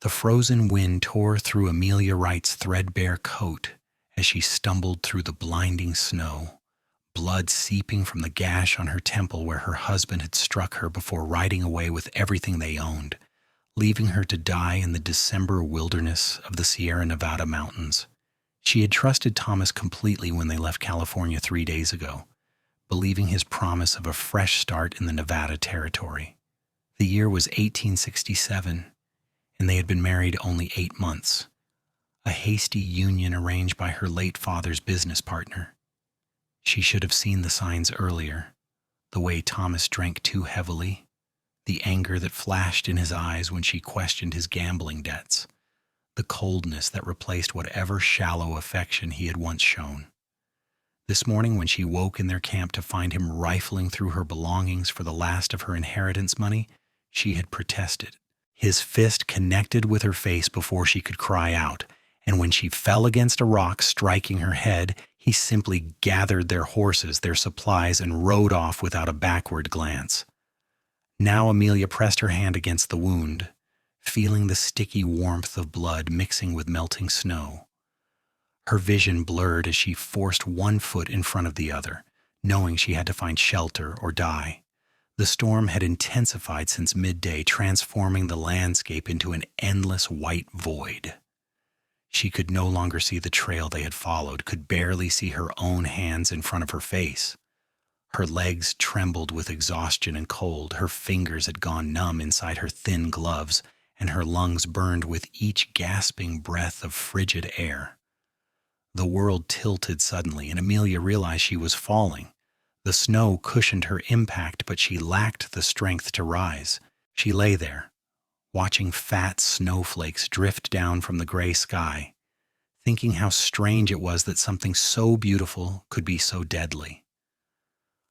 The frozen wind tore through Amelia Wright's threadbare coat as she stumbled through the blinding snow, blood seeping from the gash on her temple where her husband had struck her before riding away with everything they owned, leaving her to die in the December wilderness of the Sierra Nevada mountains. She had trusted Thomas completely when they left California 3 days ago, believing his promise of a fresh start in the Nevada territory. The year was 1867, and they had been married only 8 months, a hasty union arranged by her late father's business partner. She should have seen the signs earlier, the way Thomas drank too heavily, the anger that flashed in his eyes when she questioned his gambling debts, the coldness that replaced whatever shallow affection he had once shown. This morning, when she woke in their camp to find him rifling through her belongings for the last of her inheritance money, she had protested. His fist connected with her face before she could cry out, and when she fell against a rock, striking her head, he simply gathered their horses, their supplies, and rode off without a backward glance. Now Amelia pressed her hand against the wound, feeling the sticky warmth of blood mixing with melting snow. Her vision blurred as she forced one foot in front of the other, knowing she had to find shelter or die. The storm had intensified since midday, transforming the landscape into an endless white void. She could no longer see the trail they had followed, could barely see her own hands in front of her face. Her legs trembled with exhaustion and cold, her fingers had gone numb inside her thin gloves, and her lungs burned with each gasping breath of frigid air. The world tilted suddenly, and Amelia realized she was falling. The snow cushioned her impact, but she lacked the strength to rise. She lay there, watching fat snowflakes drift down from the gray sky, thinking how strange it was that something so beautiful could be so deadly.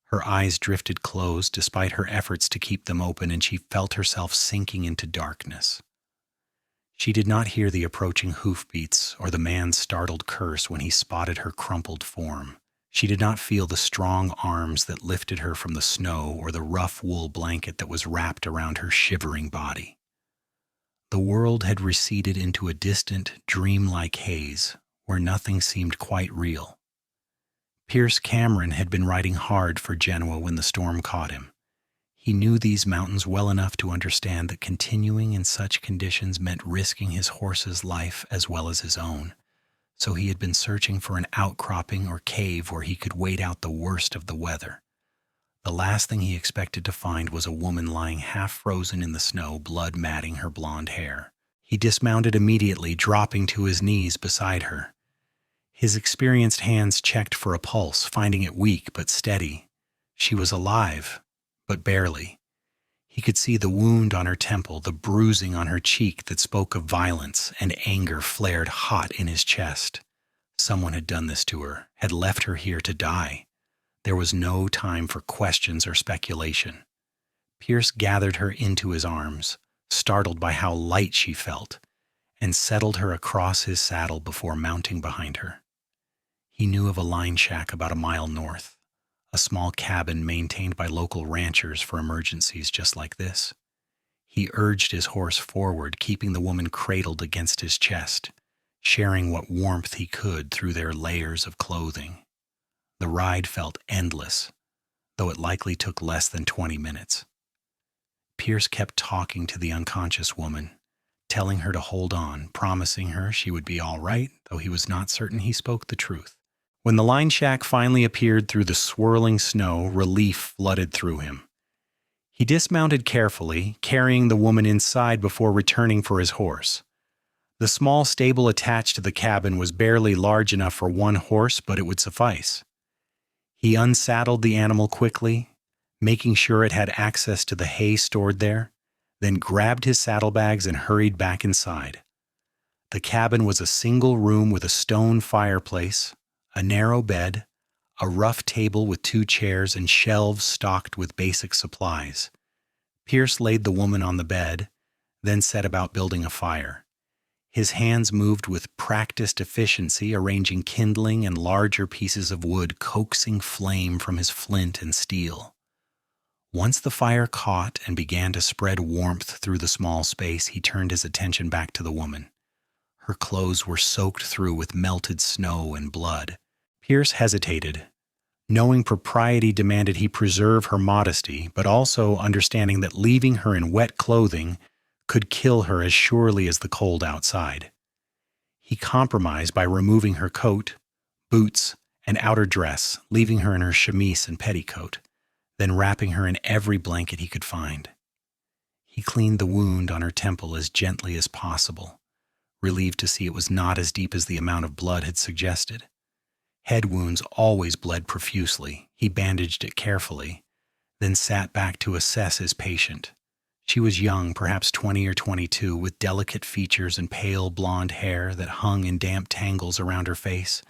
Her eyes drifted closed despite her efforts to keep them open, and she felt herself sinking into darkness. She did not hear the approaching hoofbeats or the man's startled curse when he spotted her crumpled form. She did not feel the strong arms that lifted her from the snow or the rough wool blanket that was wrapped around her shivering body. The world had receded into a distant, dreamlike haze where nothing seemed quite real. Pierce Cameron had been riding hard for Genoa when the storm caught him. He knew these mountains well enough to understand that continuing in such conditions meant risking his horse's life as well as his own. So he had been searching for an outcropping or cave where he could wait out the worst of the weather. The last thing he expected to find was a woman lying half frozen in the snow, blood matting her blonde hair. He dismounted immediately, dropping to his knees beside her. His experienced hands checked for a pulse, finding it weak but steady. She was alive, but barely. He could see the wound on her temple, the bruising on her cheek that spoke of violence, and anger flared hot in his chest. Someone had done this to her, had left her here to die. There was no time for questions or speculation. Pierce gathered her into his arms, startled by how light she felt, and settled her across his saddle before mounting behind her. He knew of a line shack about a mile north, a small cabin maintained by local ranchers for emergencies just like this. He urged his horse forward, keeping the woman cradled against his chest, sharing what warmth he could through their layers of clothing. The ride felt endless, though it likely took less than 20 minutes. Pierce kept talking to the unconscious woman, telling her to hold on, promising her she would be all right, though he was not certain he spoke the truth. When the line shack finally appeared through the swirling snow, relief flooded through him. He dismounted carefully, carrying the woman inside before returning for his horse. The small stable attached to the cabin was barely large enough for one horse, but it would suffice. He unsaddled the animal quickly, making sure it had access to the hay stored there, then grabbed his saddlebags and hurried back inside. The cabin was a single room with a stone fireplace, a narrow bed, a rough table with 2 chairs, and shelves stocked with basic supplies. Pierce laid the woman on the bed, then set about building a fire. His hands moved with practiced efficiency, arranging kindling and larger pieces of wood, coaxing flame from his flint and steel. Once the fire caught and began to spread warmth through the small space, he turned his attention back to the woman. Her clothes were soaked through with melted snow and blood. Pierce hesitated, knowing propriety demanded he preserve her modesty, but also understanding that leaving her in wet clothing could kill her as surely as the cold outside. He compromised by removing her coat, boots, and outer dress, leaving her in her chemise and petticoat, then wrapping her in every blanket he could find. He cleaned the wound on her temple as gently as possible, relieved to see it was not as deep as the amount of blood had suggested. Head wounds always bled profusely. He bandaged it carefully, then sat back to assess his patient. She was young, perhaps 20 or 22, with delicate features and pale blonde hair that hung in damp tangles around her face.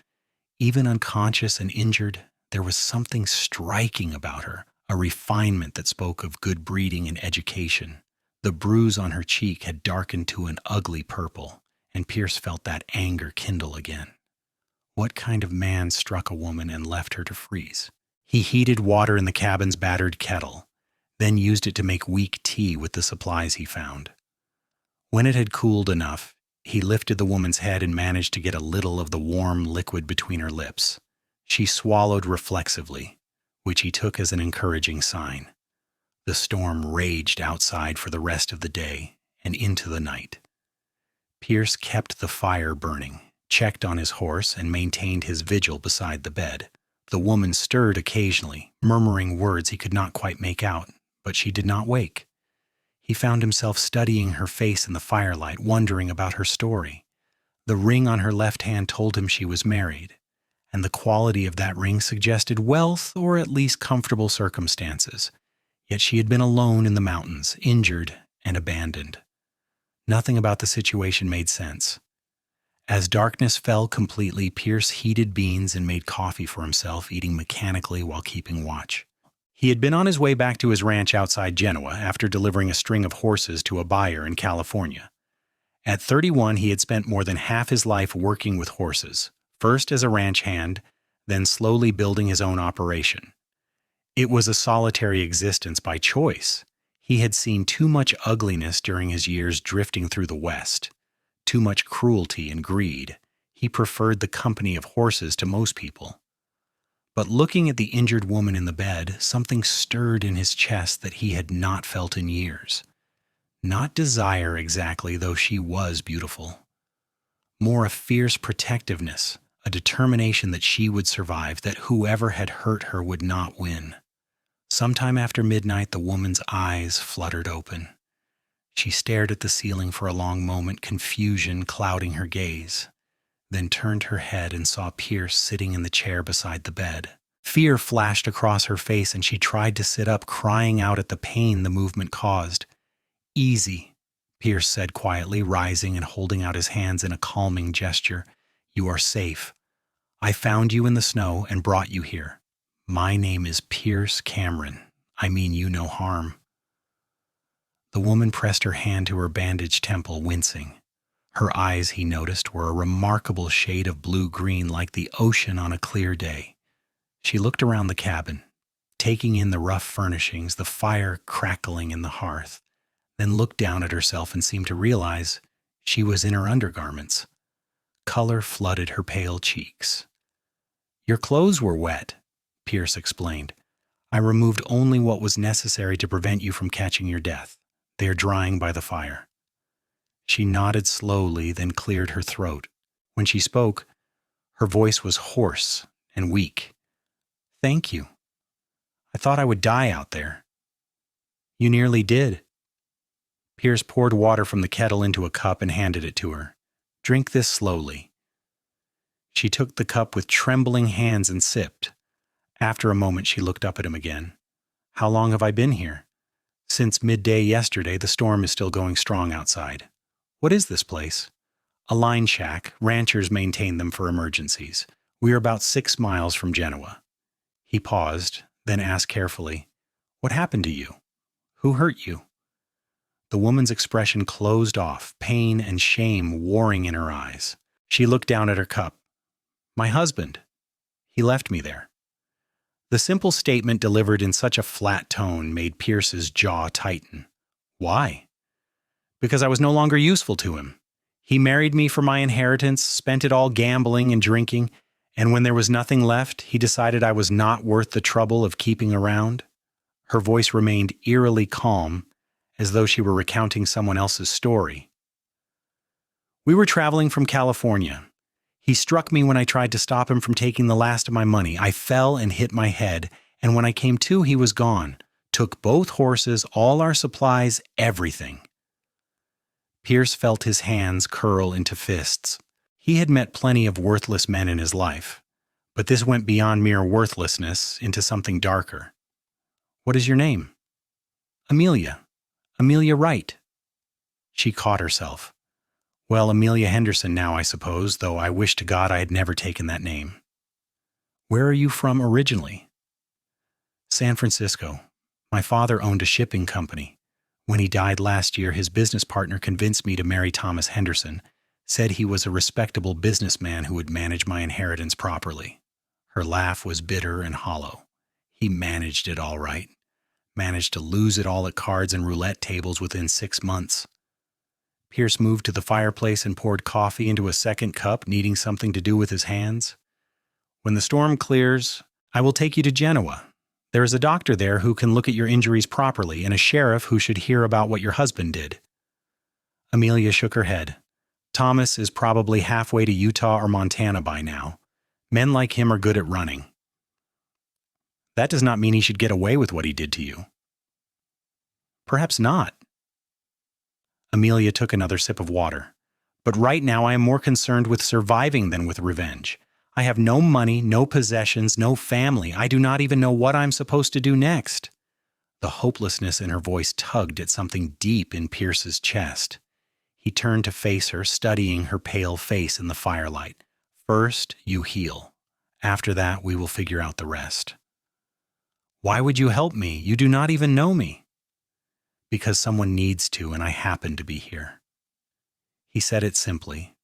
Even unconscious and injured, there was something striking about her, a refinement that spoke of good breeding and education. The bruise on her cheek had darkened to an ugly purple, and Pierce felt that anger kindle again. What kind of man struck a woman and left her to freeze? He heated water in the cabin's battered kettle, then used it to make weak tea with the supplies he found. When it had cooled enough, he lifted the woman's head and managed to get a little of the warm liquid between her lips. She swallowed reflexively, which he took as an encouraging sign. The storm raged outside for the rest of the day and into the night. Pierce kept the fire burning, checked on his horse, and maintained his vigil beside the bed. The woman stirred occasionally, murmuring words he could not quite make out, but she did not wake. He found himself studying her face in the firelight, wondering about her story. The ring on her left hand told him she was married, and the quality of that ring suggested wealth or at least comfortable circumstances. Yet she had been alone in the mountains, injured and abandoned. Nothing about the situation made sense. As darkness fell completely, Pierce heated beans and made coffee for himself, eating mechanically while keeping watch. He had been on his way back to his ranch outside Genoa after delivering a string of horses to a buyer in California. At 31, he had spent more than half his life working with horses, first as a ranch hand, then slowly building his own operation. It was a solitary existence by choice. He had seen too much ugliness during his years drifting through the West, too much cruelty and greed. He preferred the company of horses to most people. But looking at the injured woman in the bed, something stirred in his chest that he had not felt in years. Not desire exactly, though she was beautiful. More a fierce protectiveness, a determination that she would survive, that whoever had hurt her would not win. Sometime after midnight, the woman's eyes fluttered open. She stared at the ceiling for a long moment, confusion clouding her gaze, then turned her head and saw Pierce sitting in the chair beside the bed. Fear flashed across her face, and she tried to sit up, crying out at the pain the movement caused. "Easy," Pierce said quietly, rising and holding out his hands in a calming gesture. "You are safe. I found you in the snow and brought you here. My name is Pierce Cameron. I mean you no harm." The woman pressed her hand to her bandaged temple, wincing. Her eyes, he noticed, were a remarkable shade of blue-green, like the ocean on a clear day. She looked around the cabin, taking in the rough furnishings, the fire crackling in the hearth, then looked down at herself and seemed to realize she was in her undergarments. Color flooded her pale cheeks. "Your clothes were wet," Pierce explained. "I removed only what was necessary to prevent you from catching your death. They are drying by the fire." She nodded slowly, then cleared her throat. When she spoke, her voice was hoarse and weak. "Thank you. I thought I would die out there." "You nearly did." Pierce poured water from the kettle into a cup and handed it to her. "Drink this slowly." She took the cup with trembling hands and sipped. After a moment, she looked up at him again. "How long have I been here?" "Since midday yesterday. The storm is still going strong outside." "What is this place?" "A line shack. Ranchers maintain them for emergencies. We are about 6 miles from Genoa." He paused, then asked carefully, "What happened to you? Who hurt you?" The woman's expression closed off, pain and shame warring in her eyes. She looked down at her cup. "My husband. He left me there." The simple statement delivered in such a flat tone made Pierce's jaw tighten. Why? Because I was no longer useful to him. He married me for my inheritance, spent it all gambling and drinking, and when there was nothing left, he decided I was not worth the trouble of keeping around. Her voice remained eerily calm, as though she were recounting someone else's story. We were traveling from California. He struck me when I tried to stop him from taking the last of my money. I fell and hit my head, and when I came to, he was gone. Took both horses, all our supplies, everything. Pierce felt his hands curl into fists. He had met plenty of worthless men in his life, but this went beyond mere worthlessness into something darker. What is your name? Amelia. Amelia Wright. She caught herself. Well, Amelia Henderson now, I suppose, though I wish to God I had never taken that name. Where are you from originally? San Francisco. My father owned a shipping company. When he died last year, his business partner convinced me to marry Thomas Henderson, said he was a respectable businessman who would manage my inheritance properly. Her laugh was bitter and hollow. He managed it all right. Managed to lose it all at cards and roulette tables within 6 months. Pierce moved to the fireplace and poured coffee into a second cup, needing something to do with his hands. When the storm clears, I will take you to Genoa. There is a doctor there who can look at your injuries properly, and a sheriff who should hear about what your husband did. Amelia shook her head. Thomas is probably halfway to Utah or Montana by now. Men like him are good at running. That does not mean he should get away with what he did to you. Perhaps not. Amelia took another sip of water. But right now I am more concerned with surviving than with revenge. I have no money, no possessions, no family. I do not even know what I'm supposed to do next. The hopelessness in her voice tugged at something deep in Pierce's chest. He turned to face her, studying her pale face in the firelight. First, you heal. After that, we will figure out the rest. Why would you help me? You do not even know me. Because someone needs to, and I happen to be here. He said it simply,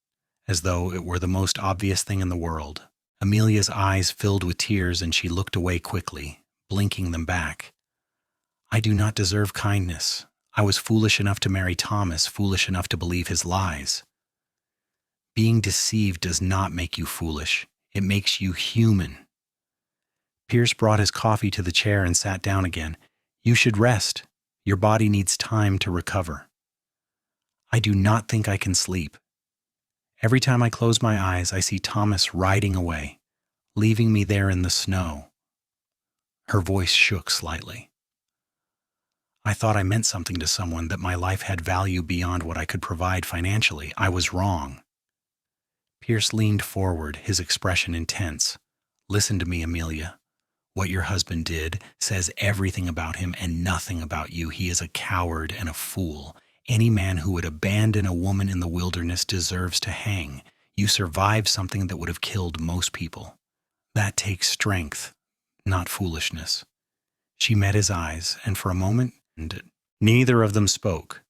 as though it were the most obvious thing in the world. Amelia's eyes filled with tears, and she looked away quickly, blinking them back. I do not deserve kindness. I was foolish enough to marry Thomas, foolish enough to believe his lies. Being deceived does not make you foolish. It makes you human. Pierce brought his coffee to the chair and sat down again. You should rest. Your body needs time to recover. I do not think I can sleep. Every time I close my eyes, I see Thomas riding away, leaving me there in the snow. Her voice shook slightly. I thought I meant something to someone, that my life had value beyond what I could provide financially. I was wrong. Pierce leaned forward, his expression intense. Listen to me, Amelia. What your husband did says everything about him and nothing about you. He is a coward and a fool. Any man who would abandon a woman in the wilderness deserves to hang. You survived something that would have killed most people. That takes strength, not foolishness. She met his eyes, and for a moment, neither of them spoke.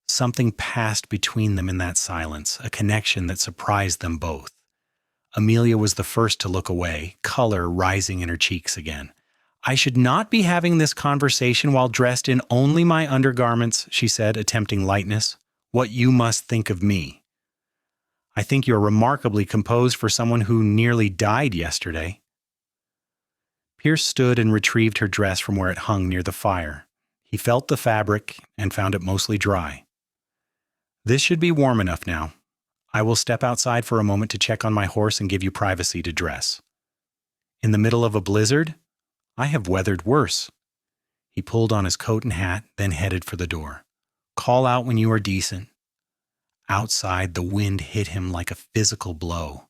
Something passed between them in that silence, a connection that surprised them both. Amelia was the first to look away, color rising in her cheeks again. I should not be having this conversation while dressed in only my undergarments, she said, attempting lightness. What you must think of me. I think you're remarkably composed for someone who nearly died yesterday. Pierce stood and retrieved her dress from where it hung near the fire. He felt the fabric and found it mostly dry. This should be warm enough now. I will step outside for a moment to check on my horse and give you privacy to dress. In the middle of a blizzard? I have weathered worse. He pulled on his coat and hat, then headed for the door. Call out when you are decent. Outside, the wind hit him like a physical blow,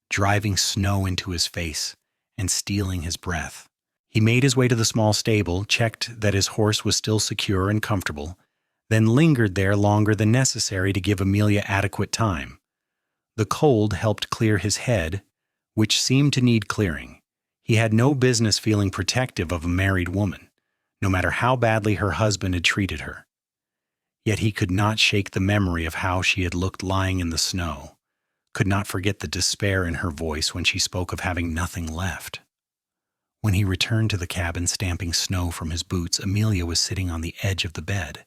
driving snow into his face and stealing his breath. He made his way to the small stable, checked that his horse was still secure and comfortable, then lingered there longer than necessary to give Amelia adequate time. The cold helped clear his head, which seemed to need clearing. He had no business feeling protective of a married woman, no matter how badly her husband had treated her. Yet he could not shake the memory of how she had looked lying in the snow, could not forget the despair in her voice when she spoke of having nothing left. When he returned to the cabin stamping snow from his boots, Amelia was sitting on the edge of the bed,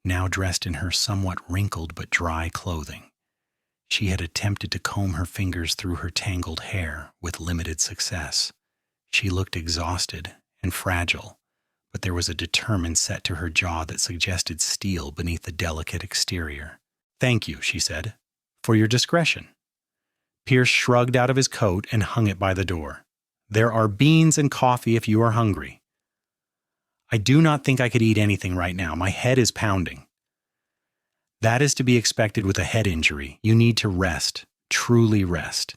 now dressed in her somewhat wrinkled but dry clothing. She had attempted to comb her fingers through her tangled hair with limited success. She looked exhausted and fragile, but there was a determined set to her jaw that suggested steel beneath the delicate exterior. "Thank you," she said, "for your discretion." Pierce shrugged out of his coat and hung it by the door. "There are beans and coffee if you are hungry." "I do not think I could eat anything right now. My head is pounding." "That is to be expected with a head injury. You need to rest, truly rest.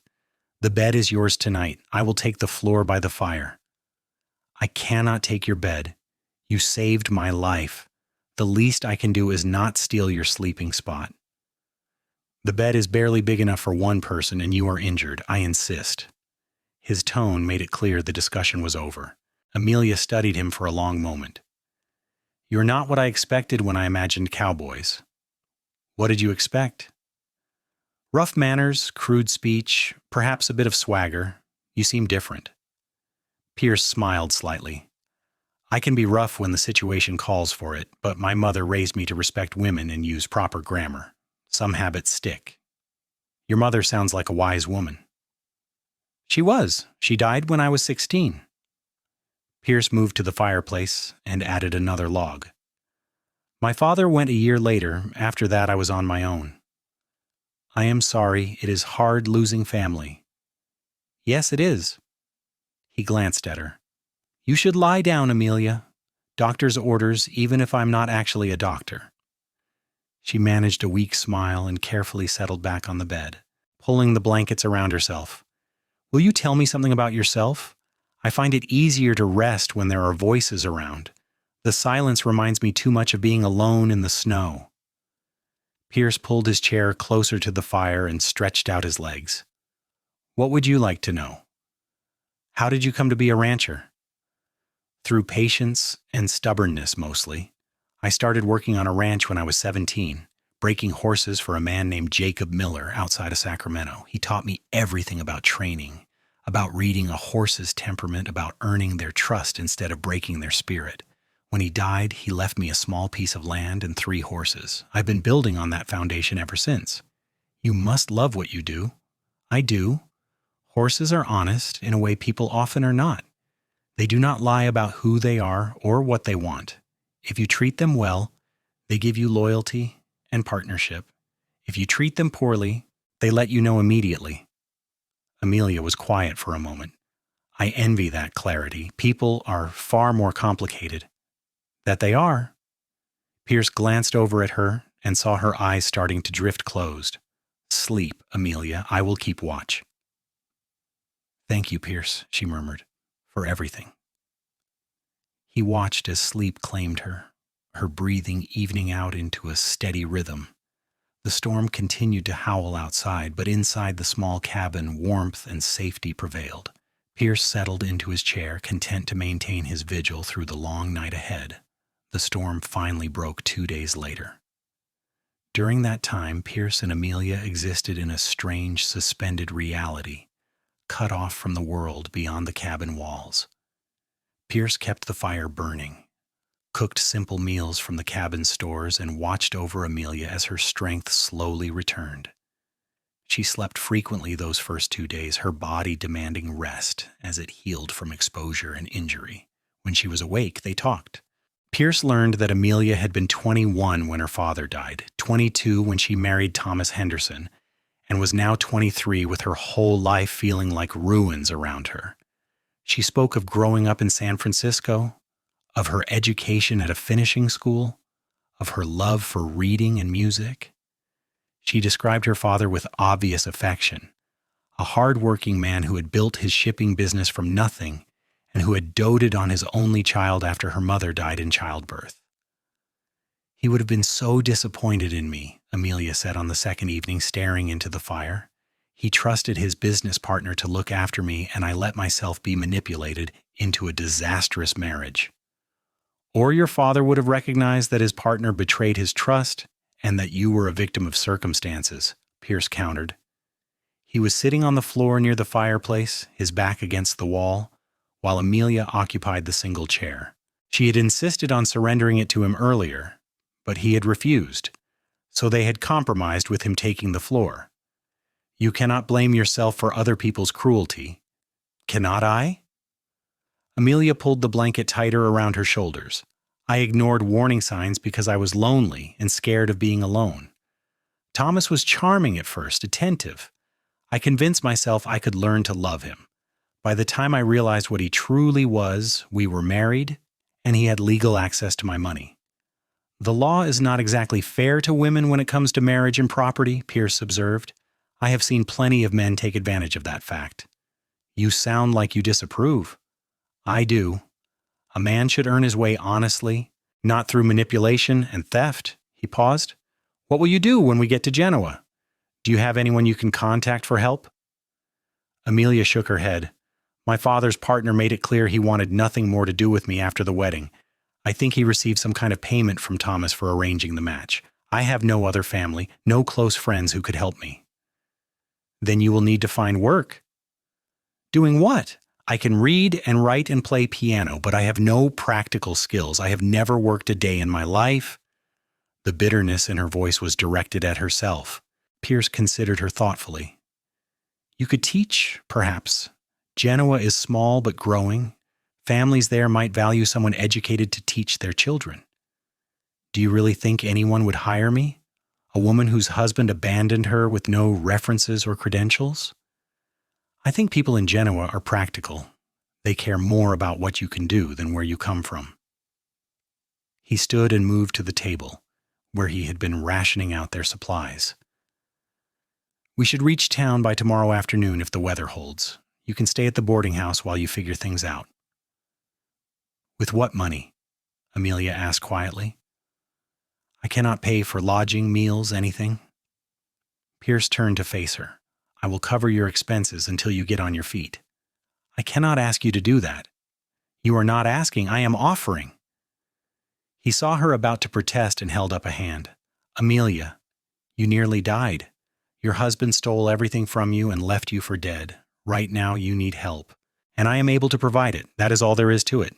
The bed is yours tonight. I will take the floor by the fire." "I cannot take your bed. You saved my life. The least I can do is not steal your sleeping spot." "The bed is barely big enough for one person and you are injured. I insist." His tone made it clear the discussion was over. Amelia studied him for a long moment. "You're not what I expected when I imagined cowboys." "What did you expect?" "Rough manners, crude speech, perhaps a bit of swagger. You seem different." Pierce smiled slightly. "I can be rough when the situation calls for it, but my mother raised me to respect women and use proper grammar. Some habits stick." "Your mother sounds like a wise woman." "She was. She died when I was 16. Pierce moved to the fireplace and added another log. "My father went a year later. After that, I was on my own." "I am sorry. It is hard losing family." "Yes, it is." He glanced at her. "You should lie down, Amelia. Doctor's orders, even if I'm not actually a doctor." She managed a weak smile and carefully settled back on the bed, pulling the blankets around herself. "Will you tell me something about yourself? I find it easier to rest when there are voices around. The silence reminds me too much of being alone in the snow." Pierce pulled his chair closer to the fire and stretched out his legs. "What would you like to know?" "How did you come to be a rancher?" "Through patience and stubbornness, mostly. I started working on a ranch when I was 17, breaking horses for a man named Jacob Miller outside of Sacramento. He taught me everything about training, about reading a horse's temperament, about earning their trust instead of breaking their spirit. When he died, he left me a small piece of land and 3 horses. I've been building on that foundation ever since." "You must love what you do." "I do. Horses are honest in a way people often are not. They do not lie about who they are or what they want. If you treat them well, they give you loyalty and partnership. If you treat them poorly, they let you know immediately." Amelia was quiet for a moment. "I envy that clarity. People are far more complicated." "That they are." Pierce glanced over at her and saw her eyes starting to drift closed. "Sleep, Amelia. I will keep watch." "Thank you, Pierce," she murmured, "for everything." He watched as sleep claimed her, her breathing evening out into a steady rhythm. The storm continued to howl outside, but inside the small cabin, warmth and safety prevailed. Pierce settled into his chair, content to maintain his vigil through the long night ahead. The storm finally broke 2 days later. During that time, Pierce and Amelia existed in a strange, suspended reality, cut off from the world beyond the cabin walls. Pierce kept the fire burning, cooked simple meals from the cabin stores, and watched over Amelia as her strength slowly returned. She slept frequently those first 2 days, her body demanding rest as it healed from exposure and injury. When she was awake, they talked. Pierce learned that Amelia had been 21 when her father died, 22 when she married Thomas Henderson, and was now 23 with her whole life feeling like ruins around her. She spoke of growing up in San Francisco, of her education at a finishing school, of her love for reading and music. She described her father with obvious affection, a hard-working man who had built his shipping business from nothing and who had doted on his only child after her mother died in childbirth. "He would have been so disappointed in me," Amelia said on the second evening, staring into the fire. "He trusted his business partner to look after me, and I let myself be manipulated into a disastrous marriage." "Or your father would have recognized that his partner betrayed his trust and that you were a victim of circumstances," Pierce countered. He was sitting on the floor near the fireplace, his back against the wall, while Amelia occupied the single chair. She had insisted on surrendering it to him earlier, but he had refused, so they had compromised with him taking the floor. You cannot blame yourself for other people's cruelty. Cannot I? Amelia pulled the blanket tighter around her shoulders. I ignored warning signs because I was lonely and scared of being alone. Thomas was charming at first, attentive. I convinced myself I could learn to love him. By the time I realized what he truly was, we were married, and he had legal access to my money. The law is not exactly fair to women when it comes to marriage and property, Pierce observed. I have seen plenty of men take advantage of that fact. You sound like you disapprove. I do. A man should earn his way honestly, not through manipulation and theft. He paused. What will you do when we get to Genoa? Do you have anyone you can contact for help? Amelia shook her head. My father's partner made it clear he wanted nothing more to do with me after the wedding. I think he received some kind of payment from Thomas for arranging the match. I have no other family, no close friends who could help me. Then you will need to find work. Doing what? I can read and write and play piano, but I have no practical skills. I have never worked a day in my life. The bitterness in her voice was directed at herself. Pierce considered her thoughtfully. You could teach, perhaps. Genoa is small but growing. Families there might value someone educated to teach their children. Do you really think anyone would hire me? A woman whose husband abandoned her with no references or credentials? I think people in Genoa are practical. They care more about what you can do than where you come from. He stood and moved to the table, where he had been rationing out their supplies. We should reach town by tomorrow afternoon if the weather holds. You can stay at the boarding house while you figure things out. With what money? Amelia asked quietly. I cannot pay for lodging, meals, anything. Pierce turned to face her. I will cover your expenses until you get on your feet. I cannot ask you to do that. You are not asking, I am offering. He saw her about to protest and held up a hand. Amelia, you nearly died. Your husband stole everything from you and left you for dead. Right now you need help, and I am able to provide it. That is all there is to it.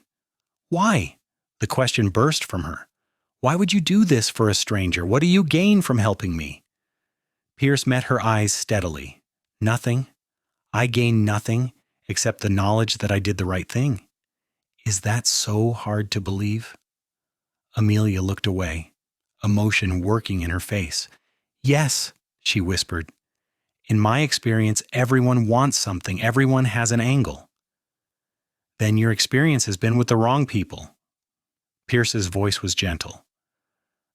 Why? The question burst from her. Why would you do this for a stranger? What do you gain from helping me? Pierce met her eyes steadily. Nothing. I gain nothing except the knowledge that I did the right thing. Is that so hard to believe? Amelia looked away, emotion working in her face. Yes, she whispered. In my experience, everyone wants something. Everyone has an angle. Then your experience has been with the wrong people. Pierce's voice was gentle.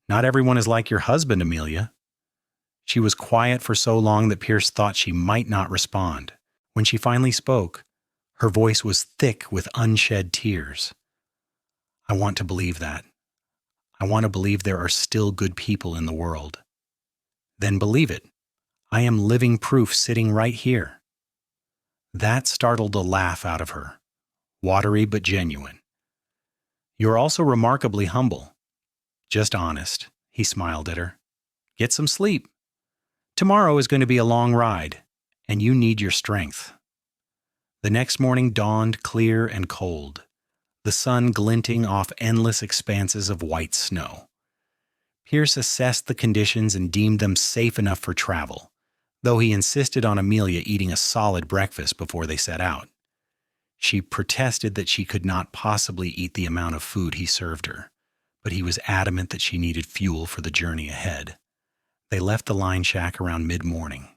Not everyone is like your husband, Amelia. She was quiet for so long that Pierce thought she might not respond. When she finally spoke, her voice was thick with unshed tears. I want to believe that. I want to believe there are still good people in the world. Then believe it. I am living proof sitting right here. That startled a laugh out of her, watery but genuine. You're also remarkably humble. Just honest, he smiled at her. Get some sleep. Tomorrow is going to be a long ride, and you need your strength. The next morning dawned clear and cold, the sun glinting off endless expanses of white snow. Pierce assessed the conditions and deemed them safe enough for travel, though he insisted on Amelia eating a solid breakfast before they set out. She protested that she could not possibly eat the amount of food he served her, but he was adamant that she needed fuel for the journey ahead. They left the line shack around mid-morning.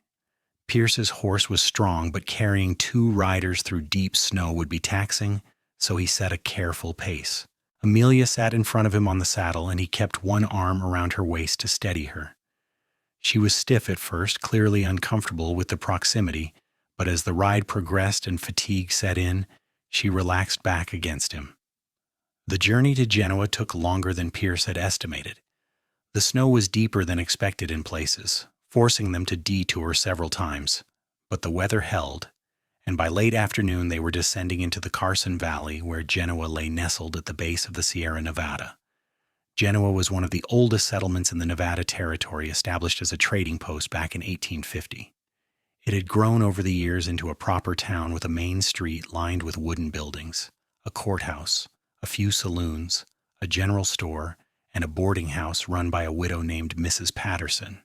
Pierce's horse was strong, but carrying 2 riders through deep snow would be taxing, so he set a careful pace. Amelia sat in front of him on the saddle, and he kept one arm around her waist to steady her. She was stiff at first, clearly uncomfortable with the proximity, but as the ride progressed and fatigue set in, she relaxed back against him. The journey to Genoa took longer than Pierce had estimated. The snow was deeper than expected in places, forcing them to detour several times, but the weather held, and by late afternoon they were descending into the Carson Valley, where Genoa lay nestled at the base of the Sierra Nevada. Genoa was one of the oldest settlements in the Nevada Territory, established as a trading post back in 1850. It had grown over the years into a proper town with a main street lined with wooden buildings, a courthouse, a few saloons, a general store, and a boarding house run by a widow named Mrs. Patterson.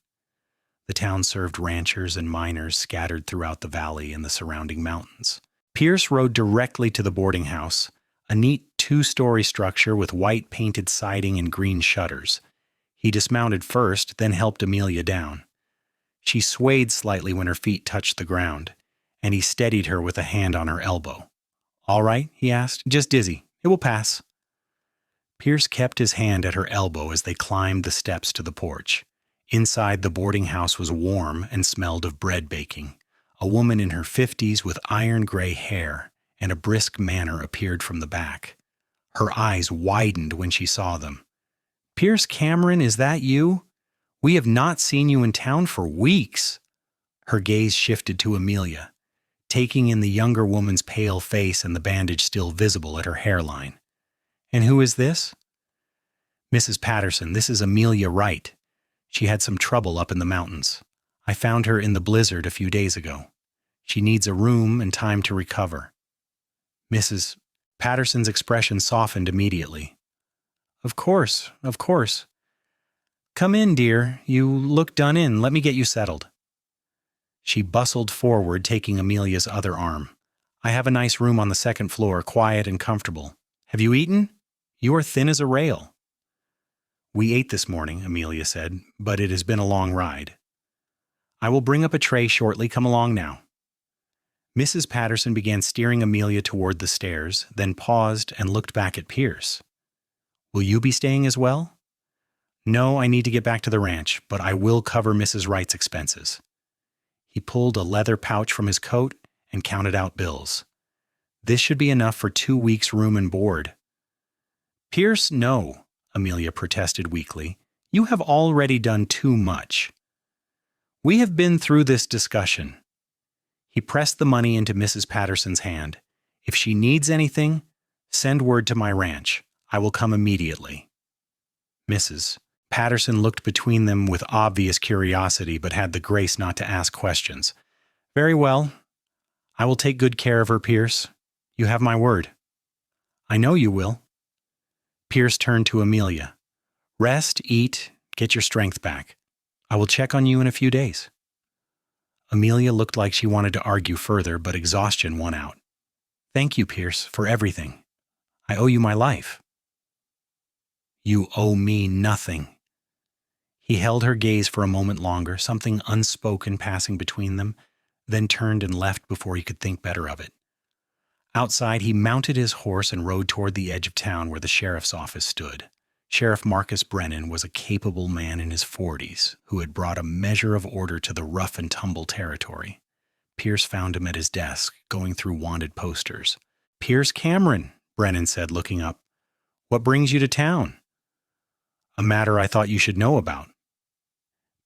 The town served ranchers and miners scattered throughout the valley and the surrounding mountains. Pierce rode directly to the boarding house, a neat two-story structure with white painted siding and green shutters. He dismounted first, then helped Amelia down. She swayed slightly when her feet touched the ground, and he steadied her with a hand on her elbow. "All right?" he asked. "Just dizzy. It will pass." Pierce kept his hand at her elbow as they climbed the steps to the porch. Inside, the boarding house was warm and smelled of bread baking. A woman in her 50s with iron-gray hair and a brisk manner appeared from the back. Her eyes widened when she saw them. "Pierce Cameron, is that you? We have not seen you in town for weeks." Her gaze shifted to Amelia, taking in the younger woman's pale face and the bandage still visible at her hairline. "And who is this?" "Mrs. Patterson, this is Amelia Wright. She had some trouble up in the mountains. I found her in the blizzard a few days ago. She needs a room and time to recover." Mrs. Patterson's expression softened immediately. Of course. Come in, dear. You look done in. Let me get you settled." She bustled forward, taking Amelia's other arm. "I have a nice room on the second floor, quiet and comfortable. Have you eaten? You are thin as a rail." "We ate this morning," Amelia said, "but it has been a long ride." "I will bring up a tray shortly. Come along now." Mrs. Patterson began steering Amelia toward the stairs, then paused and looked back at Pierce. "Will you be staying as well?" "No, I need to get back to the ranch, but I will cover Mrs. Wright's expenses." He pulled a leather pouch from his coat and counted out bills. "This should be enough for 2 weeks' room and board." "Pierce, no," Amelia protested weakly. "You have already done too much." "We have been through this discussion." He pressed the money into Mrs. Patterson's hand. "If she needs anything, send word to my ranch. I will come immediately." Mrs. Patterson looked between them with obvious curiosity, but had the grace not to ask questions. "Very well. I will take good care of her, Pierce. You have my word." "I know you will." Pierce turned to Amelia. "Rest, eat, get your strength back. I will check on you in a few days." Amelia looked like she wanted to argue further, but exhaustion won out. "Thank you, Pierce, for everything. I owe you my life." "You owe me nothing." He held her gaze for a moment longer, something unspoken passing between them, then turned and left before he could think better of it. Outside, he mounted his horse and rode toward the edge of town where the sheriff's office stood. Sheriff Marcus Brennan was a capable man in his 40s who had brought a measure of order to the rough-and-tumble territory. Pierce found him at his desk, going through wanted posters. "Pierce Cameron," Brennan said, looking up. "What brings you to town?" "A matter I thought you should know about."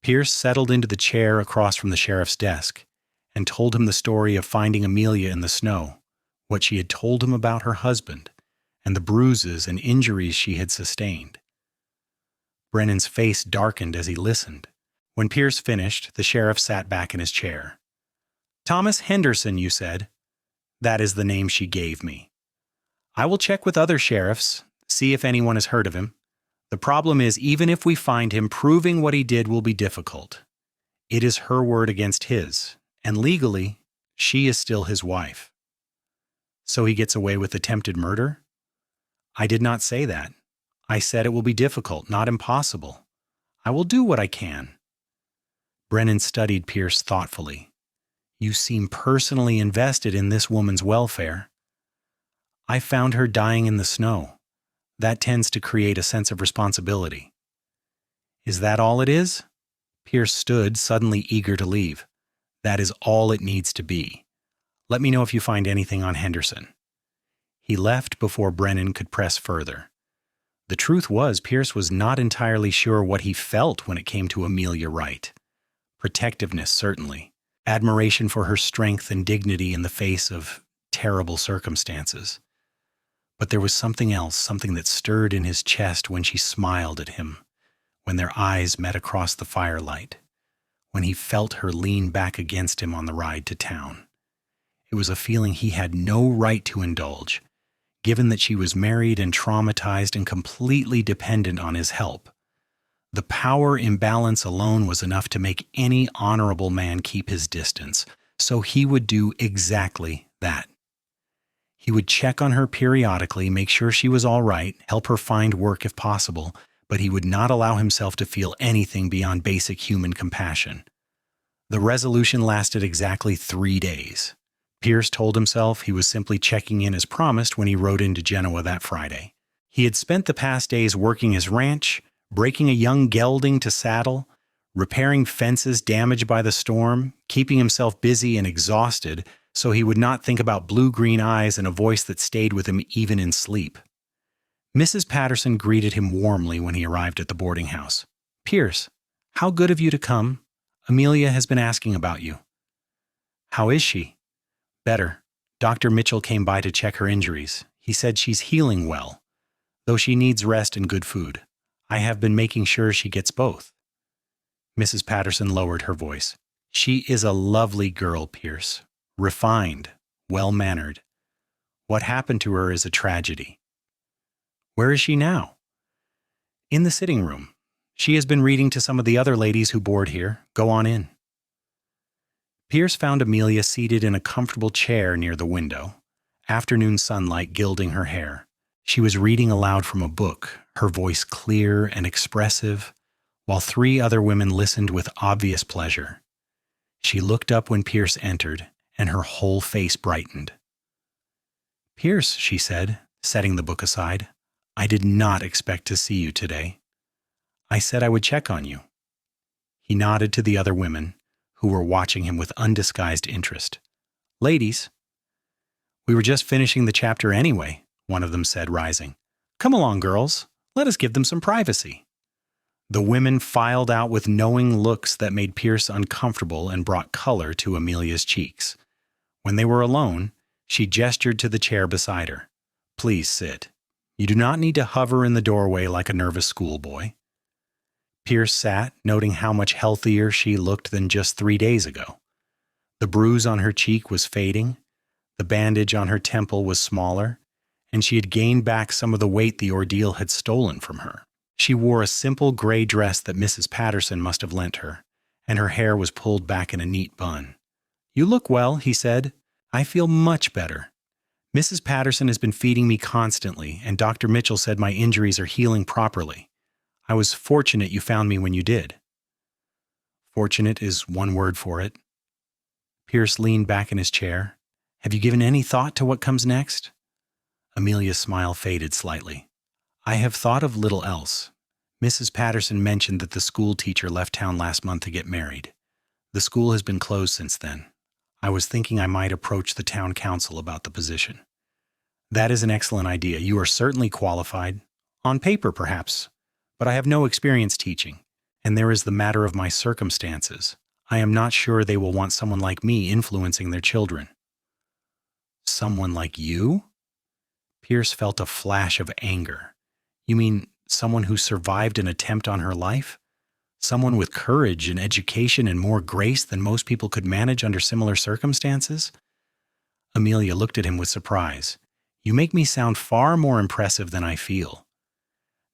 Pierce settled into the chair across from the sheriff's desk and told him the story of finding Amelia in the snow, what she had told him about her husband, and the bruises and injuries she had sustained. Brennan's face darkened as he listened. When Pierce finished, the sheriff sat back in his chair. "Thomas Henderson, you said?" "That is the name she gave me." "I will check with other sheriffs, see if anyone has heard of him. The problem is, even if we find him, proving what he did will be difficult. It is her word against his, and legally, she is still his wife." "So he gets away with attempted murder?" "I did not say that. I said it will be difficult, not impossible. I will do what I can." Brennan studied Pierce thoughtfully. "You seem personally invested in this woman's welfare." "I found her dying in the snow. That tends to create a sense of responsibility." "Is that all it is?" Pierce stood, suddenly eager to leave. "That is all it needs to be. Let me know if you find anything on Henderson." He left before Brennan could press further. The truth was, Pierce was not entirely sure what he felt when it came to Amelia Wright. Protectiveness, certainly. Admiration for her strength and dignity in the face of terrible circumstances. But there was something else, something that stirred in his chest when she smiled at him, when their eyes met across the firelight, when he felt her lean back against him on the ride to town. It was a feeling he had no right to indulge, given that she was married and traumatized and completely dependent on his help. The power imbalance alone was enough to make any honorable man keep his distance, so he would do exactly that. He would check on her periodically, make sure she was all right, help her find work if possible, but he would not allow himself to feel anything beyond basic human compassion. The resolution lasted exactly 3 days. Pierce told himself he was simply checking in as promised when he rode into Genoa that Friday. He had spent the past days working his ranch, breaking a young gelding to saddle, repairing fences damaged by the storm, keeping himself busy and exhausted so he would not think about blue-green eyes and a voice that stayed with him even in sleep. Mrs. Patterson greeted him warmly when he arrived at the boarding house. "Pierce, how good of you to come. Amelia has been asking about you." "How is she?" "Better. Dr. Mitchell came by to check her injuries. He said she's healing well, though she needs rest and good food. I have been making sure she gets both." Mrs. Patterson lowered her voice. "She is a lovely girl, Pierce. Refined, well-mannered. What happened to her is a tragedy." "Where is she now?" "In the sitting room. She has been reading to some of the other ladies who board here. Go on in." Pierce found Amelia seated in a comfortable chair near the window, afternoon sunlight gilding her hair. She was reading aloud from a book, her voice clear and expressive, while 3 other women listened with obvious pleasure. She looked up when Pierce entered, and her whole face brightened. "Pierce," she said, setting the book aside, "I did not expect to see you today. I said I would check on you." He nodded to the other women, who were watching him with undisguised interest. "Ladies." "We were just finishing the chapter anyway," one of them said, rising. "Come along, girls. Let us give them some privacy." The women filed out with knowing looks that made Pierce uncomfortable and brought color to Amelia's cheeks. When they were alone, she gestured to the chair beside her. "Please sit. You do not need to hover in the doorway like a nervous schoolboy." Pierce sat, noting how much healthier she looked than just 3 days ago. The bruise on her cheek was fading, the bandage on her temple was smaller, and she had gained back some of the weight the ordeal had stolen from her. She wore a simple gray dress that Mrs. Patterson must have lent her, and her hair was pulled back in a neat bun. "You look well," he said. "I feel much better. Mrs. Patterson has been feeding me constantly, and Dr. Mitchell said my injuries are healing properly. I was fortunate you found me when you did." "Fortunate is one word for it." Pierce leaned back in his chair. "Have you given any thought to what comes next?" Amelia's smile faded slightly. "I have thought of little else. Mrs. Patterson mentioned that the school teacher left town last month to get married. The school has been closed since then. I was thinking I might approach the town council about the position." "That is an excellent idea. You are certainly qualified. On paper, perhaps. But I have no experience teaching. And there is the matter of my circumstances. I am not sure they will want someone like me influencing their children." "Someone like you?" Pierce felt a flash of anger. "You mean someone who survived an attempt on her life? Someone with courage and education and more grace than most people could manage under similar circumstances?" Amelia looked at him with surprise. "You make me sound far more impressive than I feel."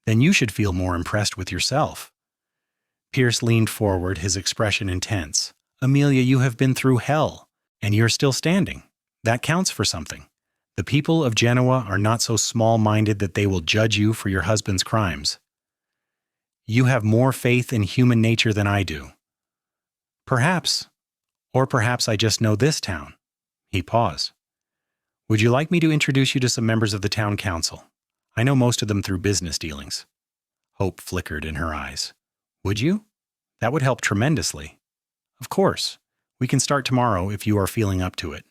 "Then you should feel more impressed with yourself." Pierce leaned forward, his expression intense. "Amelia, you have been through hell, and you're still standing. That counts for something. The people of Genoa are not so small-minded that they will judge you for your husband's crimes. You have more faith in human nature than I do." "Perhaps. Or perhaps I just know this town." He paused. "Would you like me to introduce you to some members of the town council? I know most of them through business dealings." Hope flickered in her eyes. "Would you? That would help tremendously." "Of course. We can start tomorrow if you are feeling up to it."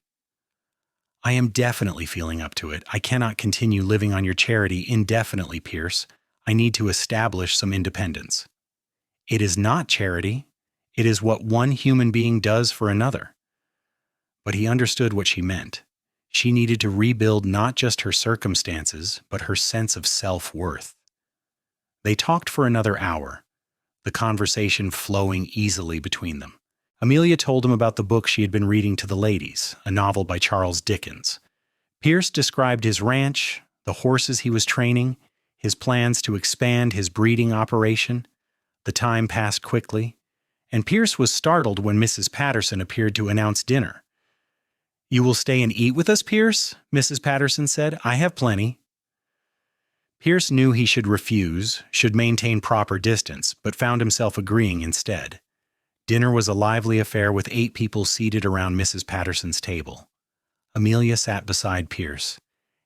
"I am definitely feeling up to it. I cannot continue living on your charity indefinitely, Pierce. I need to establish some independence." "It is not charity. It is what one human being does for another." But he understood what she meant. She needed to rebuild not just her circumstances, but her sense of self-worth. They talked for another hour, the conversation flowing easily between them. Amelia told him about the book she had been reading to the ladies, a novel by Charles Dickens. Pierce described his ranch, the horses he was training, his plans to expand his breeding operation. The time passed quickly, and Pierce was startled when Mrs. Patterson appeared to announce dinner. "You will stay and eat with us, Pierce?" Mrs. Patterson said. "I have plenty." Pierce knew he should refuse, should maintain proper distance, but found himself agreeing instead. Dinner was a lively affair with 8 people seated around Mrs. Patterson's table. Amelia sat beside Pierce,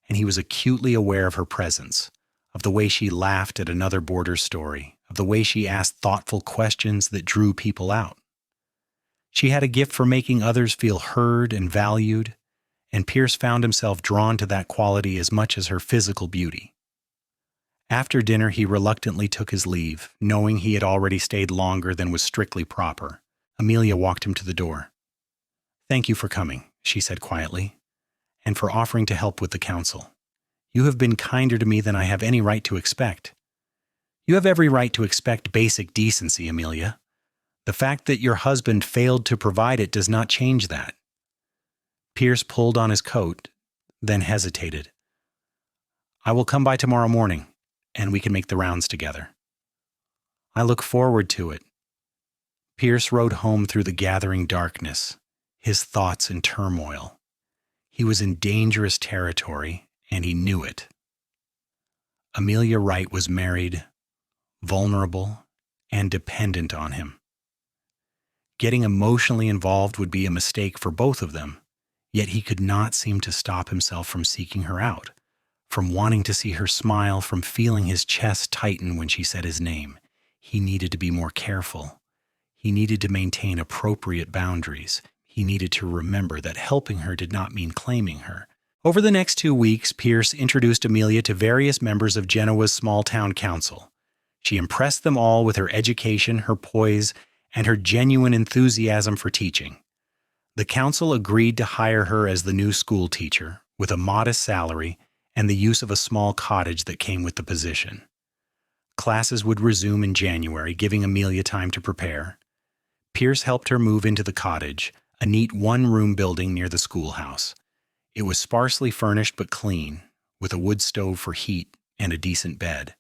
and he was acutely aware of her presence, of the way she laughed at another boarder's story, of the way she asked thoughtful questions that drew people out. She had a gift for making others feel heard and valued, and Pierce found himself drawn to that quality as much as her physical beauty. After dinner, he reluctantly took his leave, knowing he had already stayed longer than was strictly proper. Amelia walked him to the door. "Thank you for coming," she said quietly, "and for offering to help with the council. You have been kinder to me than I have any right to expect." "You have every right to expect basic decency, Amelia. The fact that your husband failed to provide it does not change that." Pierce pulled on his coat, then hesitated. "I will come by tomorrow morning, and we can make the rounds together." "I look forward to it." Pierce rode home through the gathering darkness, his thoughts in turmoil. He was in dangerous territory, and he knew it. Amelia Wright was married, vulnerable, and dependent on him. Getting emotionally involved would be a mistake for both of them, yet he could not seem to stop himself from seeking her out, from wanting to see her smile, from feeling his chest tighten when she said his name. He needed to be more careful. He needed to maintain appropriate boundaries. He needed to remember that helping her did not mean claiming her. Over the next 2 weeks, Pierce introduced Amelia to various members of Genoa's small-town council. She impressed them all with her education, her poise, and her genuine enthusiasm for teaching. The council agreed to hire her as the new school teacher, with a modest salary and the use of a small cottage that came with the position. Classes would resume in January, giving Amelia time to prepare. Pierce helped her move into the cottage, a neat one-room building near the schoolhouse. It was sparsely furnished but clean, with a wood stove for heat and a decent bed.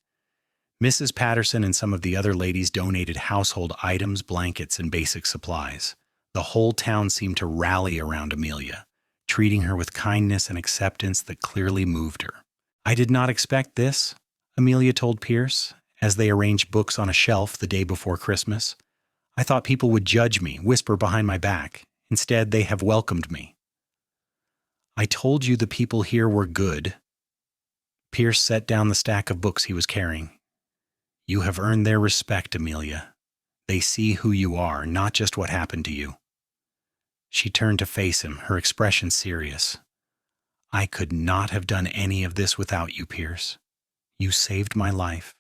Mrs. Patterson and some of the other ladies donated household items, blankets, and basic supplies. The whole town seemed to rally around Amelia, treating her with kindness and acceptance that clearly moved her. "I did not expect this," Amelia told Pierce, as they arranged books on a shelf the day before Christmas. "I thought people would judge me, whisper behind my back. Instead, they have welcomed me." "I told you the people here were good." Pierce set down the stack of books he was carrying. "You have earned their respect, Amelia. They see who you are, not just what happened to you." She turned to face him, her expression serious. "I could not have done any of this without you, Pierce. You saved my life,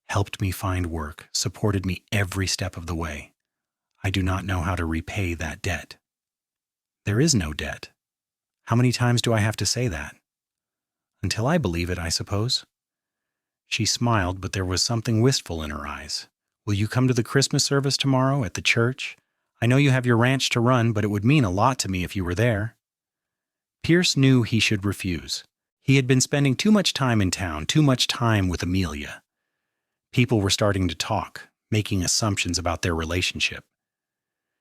helped me find work, supported me every step of the way. I do not know how to repay that debt." "There is no debt. How many times do I have to say that?" "Until I believe it, I suppose." She smiled, but there was something wistful in her eyes. "Will you come to the Christmas service tomorrow at the church? I know you have your ranch to run, but it would mean a lot to me if you were there." Pierce knew he should refuse. He had been spending too much time in town, too much time with Amelia. People were starting to talk, making assumptions about their relationship.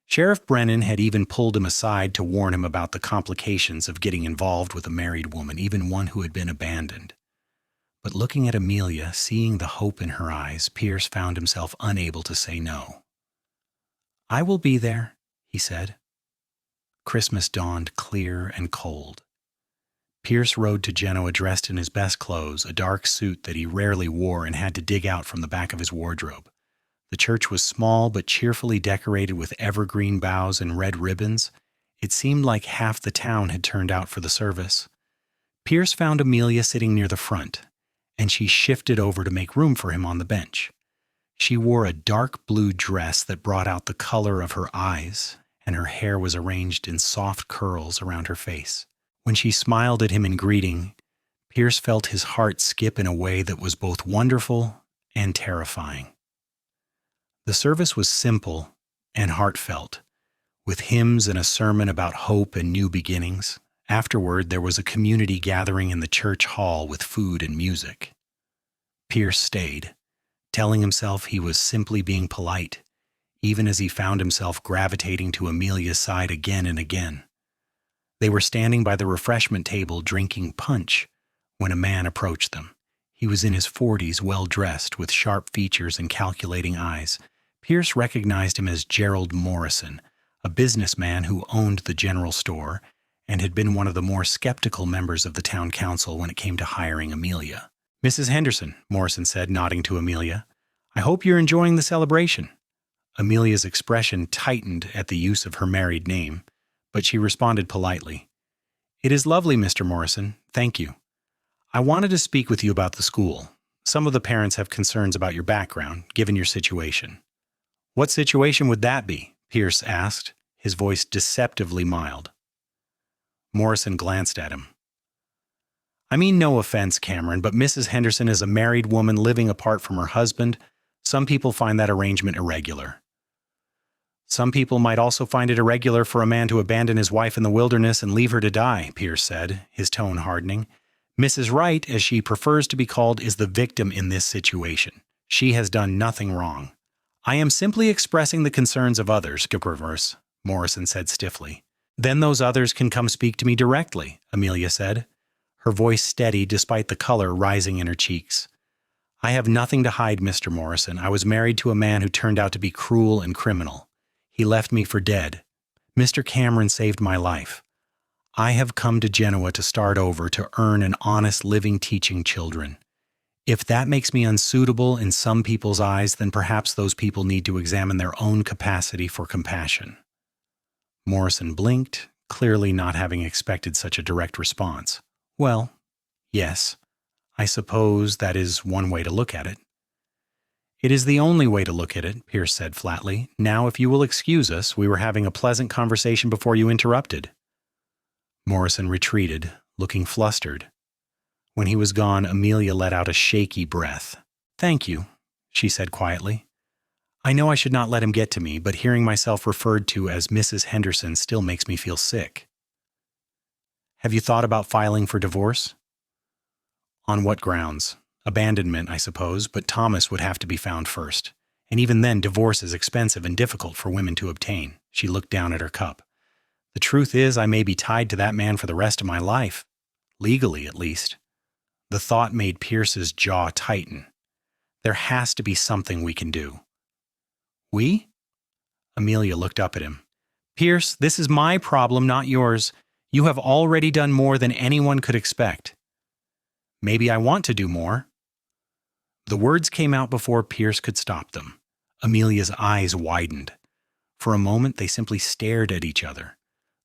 Sheriff Brennan had even pulled him aside to warn him about the complications of getting involved with a married woman, even one who had been abandoned. But looking at Amelia, seeing the hope in her eyes, Pierce found himself unable to say no. "I will be there," he said. Christmas dawned clear and cold. Pierce rode to Genoa dressed in his best clothes, a dark suit that he rarely wore and had to dig out from the back of his wardrobe. The church was small but cheerfully decorated with evergreen boughs and red ribbons. It seemed like half the town had turned out for the service. Pierce found Amelia sitting near the front, and she shifted over to make room for him on the bench. She wore a dark blue dress that brought out the color of her eyes, and her hair was arranged in soft curls around her face. When she smiled at him in greeting, Pierce felt his heart skip in a way that was both wonderful and terrifying. The service was simple and heartfelt, with hymns and a sermon about hope and new beginnings. Afterward, there was a community gathering in the church hall with food and music. Pierce stayed, telling himself he was simply being polite, even as he found himself gravitating to Amelia's side again and again. They were standing by the refreshment table drinking punch when a man approached them. He was in his 40s, well-dressed, with sharp features and calculating eyes. Pierce recognized him as Gerald Morrison, a businessman who owned the general store and had been one of the more skeptical members of the town council when it came to hiring Amelia. "Mrs. Henderson," Morrison said, nodding to Amelia, "I hope you're enjoying the celebration." Amelia's expression tightened at the use of her married name, but she responded politely. "It is lovely, Mr. Morrison. Thank you. I wanted to speak with you about the school. Some of the parents have concerns about your background, given your situation." "What situation would that be?" Pierce asked, his voice deceptively mild. Morrison glanced at him. "I mean no offense, Cameron, but Mrs. Henderson is a married woman living apart from her husband. Some people find that arrangement irregular." "Some people might also find it irregular for a man to abandon his wife in the wilderness and leave her to die," Pierce said, his tone hardening. "Mrs. Wright, as she prefers to be called, is the victim in this situation. She has done nothing wrong." "I am simply expressing the concerns of others," Morrison said stiffly. "Then those others can come speak to me directly," Amelia said, her voice steady despite the color rising in her cheeks. "I have nothing to hide, Mr. Morrison. I was married to a man who turned out to be cruel and criminal. He left me for dead. Mr. Cameron saved my life. I have come to Genoa to start over, to earn an honest living teaching children. If that makes me unsuitable in some people's eyes, then perhaps those people need to examine their own capacity for compassion." Morrison blinked, clearly not having expected such a direct response. "Well, yes, I suppose that is one way to look at it." "It is the only way to look at it," Pierce said flatly. "Now, if you will excuse us, we were having a pleasant conversation before you interrupted." Morrison retreated, looking flustered. When he was gone, Amelia let out a shaky breath. "Thank you," she said quietly. "I know I should not let him get to me, but hearing myself referred to as Mrs. Henderson still makes me feel sick." "Have you thought about filing for divorce?" "On what grounds? Abandonment, I suppose, but Thomas would have to be found first. And even then, divorce is expensive and difficult for women to obtain." She looked down at her cup. "The truth is, I may be tied to that man for the rest of my life. Legally, at least." The thought made Pierce's jaw tighten. "There has to be something we can do." "We?" Amelia looked up at him. "Pierce, this is my problem, not yours. You have already done more than anyone could expect." "Maybe I want to do more." The words came out before Pierce could stop them. Amelia's eyes widened. For a moment, they simply stared at each other,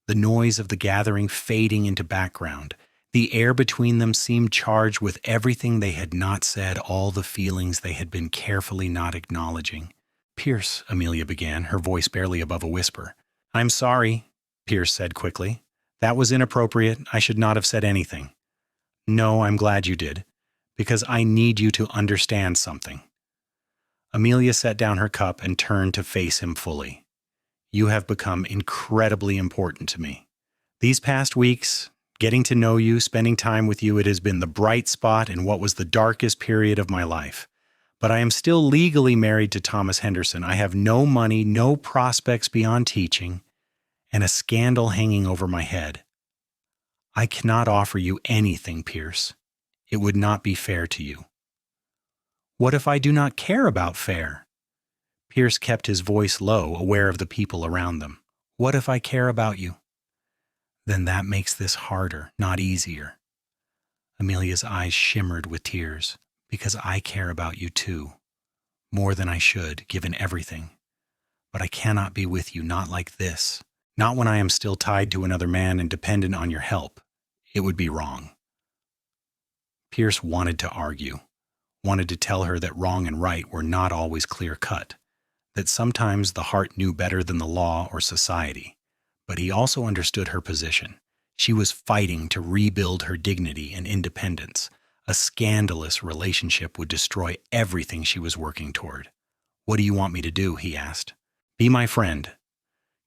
the noise of the gathering fading into background. The air between them seemed charged with everything they had not said, all the feelings they had been carefully not acknowledging. "Pierce," Amelia began, her voice barely above a whisper. "I'm sorry," Pierce said quickly. "That was inappropriate. I should not have said anything." "No, I'm glad you did, because I need you to understand something." Amelia set down her cup and turned to face him fully. "You have become incredibly important to me. These past weeks, getting to know you, spending time with you, it has been the bright spot in what was the darkest period of my life. But I am still legally married to Thomas Henderson. I have no money, no prospects beyond teaching, and a scandal hanging over my head. I cannot offer you anything, Pierce. It would not be fair to you." "What if I do not care about fair?" Pierce kept his voice low, aware of the people around them. "What if I care about you?" "Then that makes this harder, not easier." Amelia's eyes shimmered with tears. "Because I care about you too. More than I should, given everything. But I cannot be with you, not like this. Not when I am still tied to another man and dependent on your help. It would be wrong." Pierce wanted to argue, wanted to tell her that wrong and right were not always clear-cut, that sometimes the heart knew better than the law or society. But he also understood her position. She was fighting to rebuild her dignity and independence. A scandalous relationship would destroy everything she was working toward. "What do you want me to do?" he asked. "Be my friend.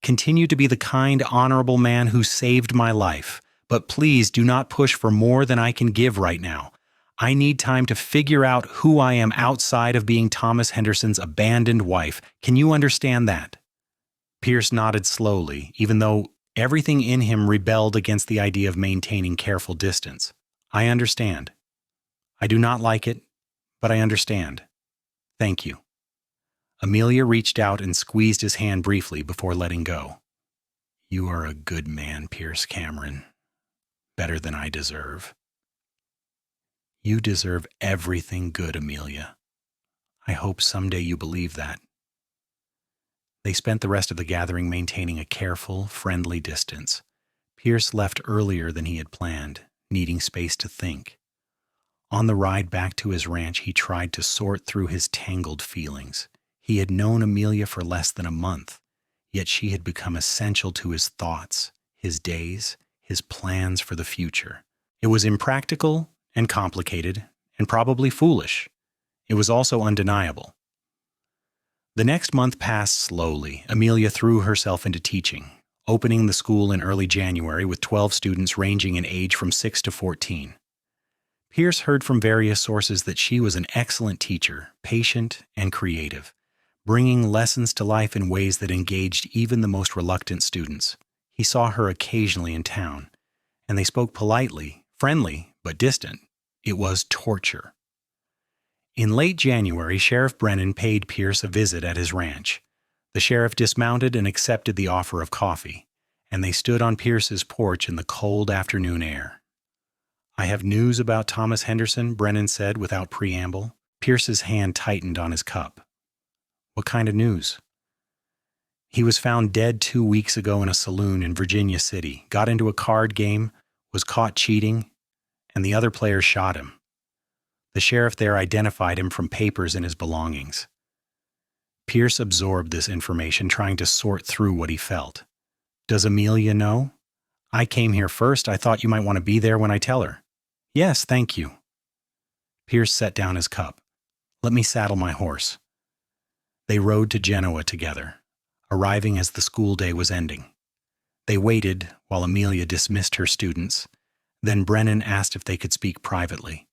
Continue to be the kind, honorable man who saved my life, but please do not push for more than I can give right now. I need time to figure out who I am outside of being Thomas Henderson's abandoned wife. Can you understand that?" Pierce nodded slowly, even though everything in him rebelled against the idea of maintaining careful distance. "I understand. I do not like it, but I understand. Thank you." Amelia reached out and squeezed his hand briefly before letting go. "You are a good man, Pierce Cameron. Better than I deserve." "You deserve everything good, Amelia. I hope someday you believe that." They spent the rest of the gathering maintaining a careful, friendly distance. Pierce left earlier than he had planned, needing space to think. On the ride back to his ranch, he tried to sort through his tangled feelings. He had known Amelia for less than a month, yet she had become essential to his thoughts, his days, his plans for the future. It was impractical and complicated and probably foolish. It was also undeniable. The next month passed slowly. Amelia threw herself into teaching, opening the school in early January with 12 students ranging in age from 6 to 14. Pierce heard from various sources that she was an excellent teacher, patient and creative, bringing lessons to life in ways that engaged even the most reluctant students. He saw her occasionally in town, and they spoke politely, friendly, but distant. It was torture. In late January, Sheriff Brennan paid Pierce a visit at his ranch. The sheriff dismounted and accepted the offer of coffee, and they stood on Pierce's porch in the cold afternoon air. "I have news about Thomas Henderson," Brennan said without preamble. Pierce's hand tightened on his cup. "What kind of news?" "He was found dead 2 weeks ago in a saloon in Virginia City, got into a card game, was caught cheating, and the other player shot him. The sheriff there identified him from papers in his belongings." Pierce absorbed this information, trying to sort through what he felt. "Does Amelia know? I came here first. I thought you might want to be there when I tell her." "Yes, thank you." Pierce set down his cup. "Let me saddle my horse." They rode to Genoa together, arriving as the school day was ending. They waited while Amelia dismissed her students. Then Brennan asked if they could speak privately.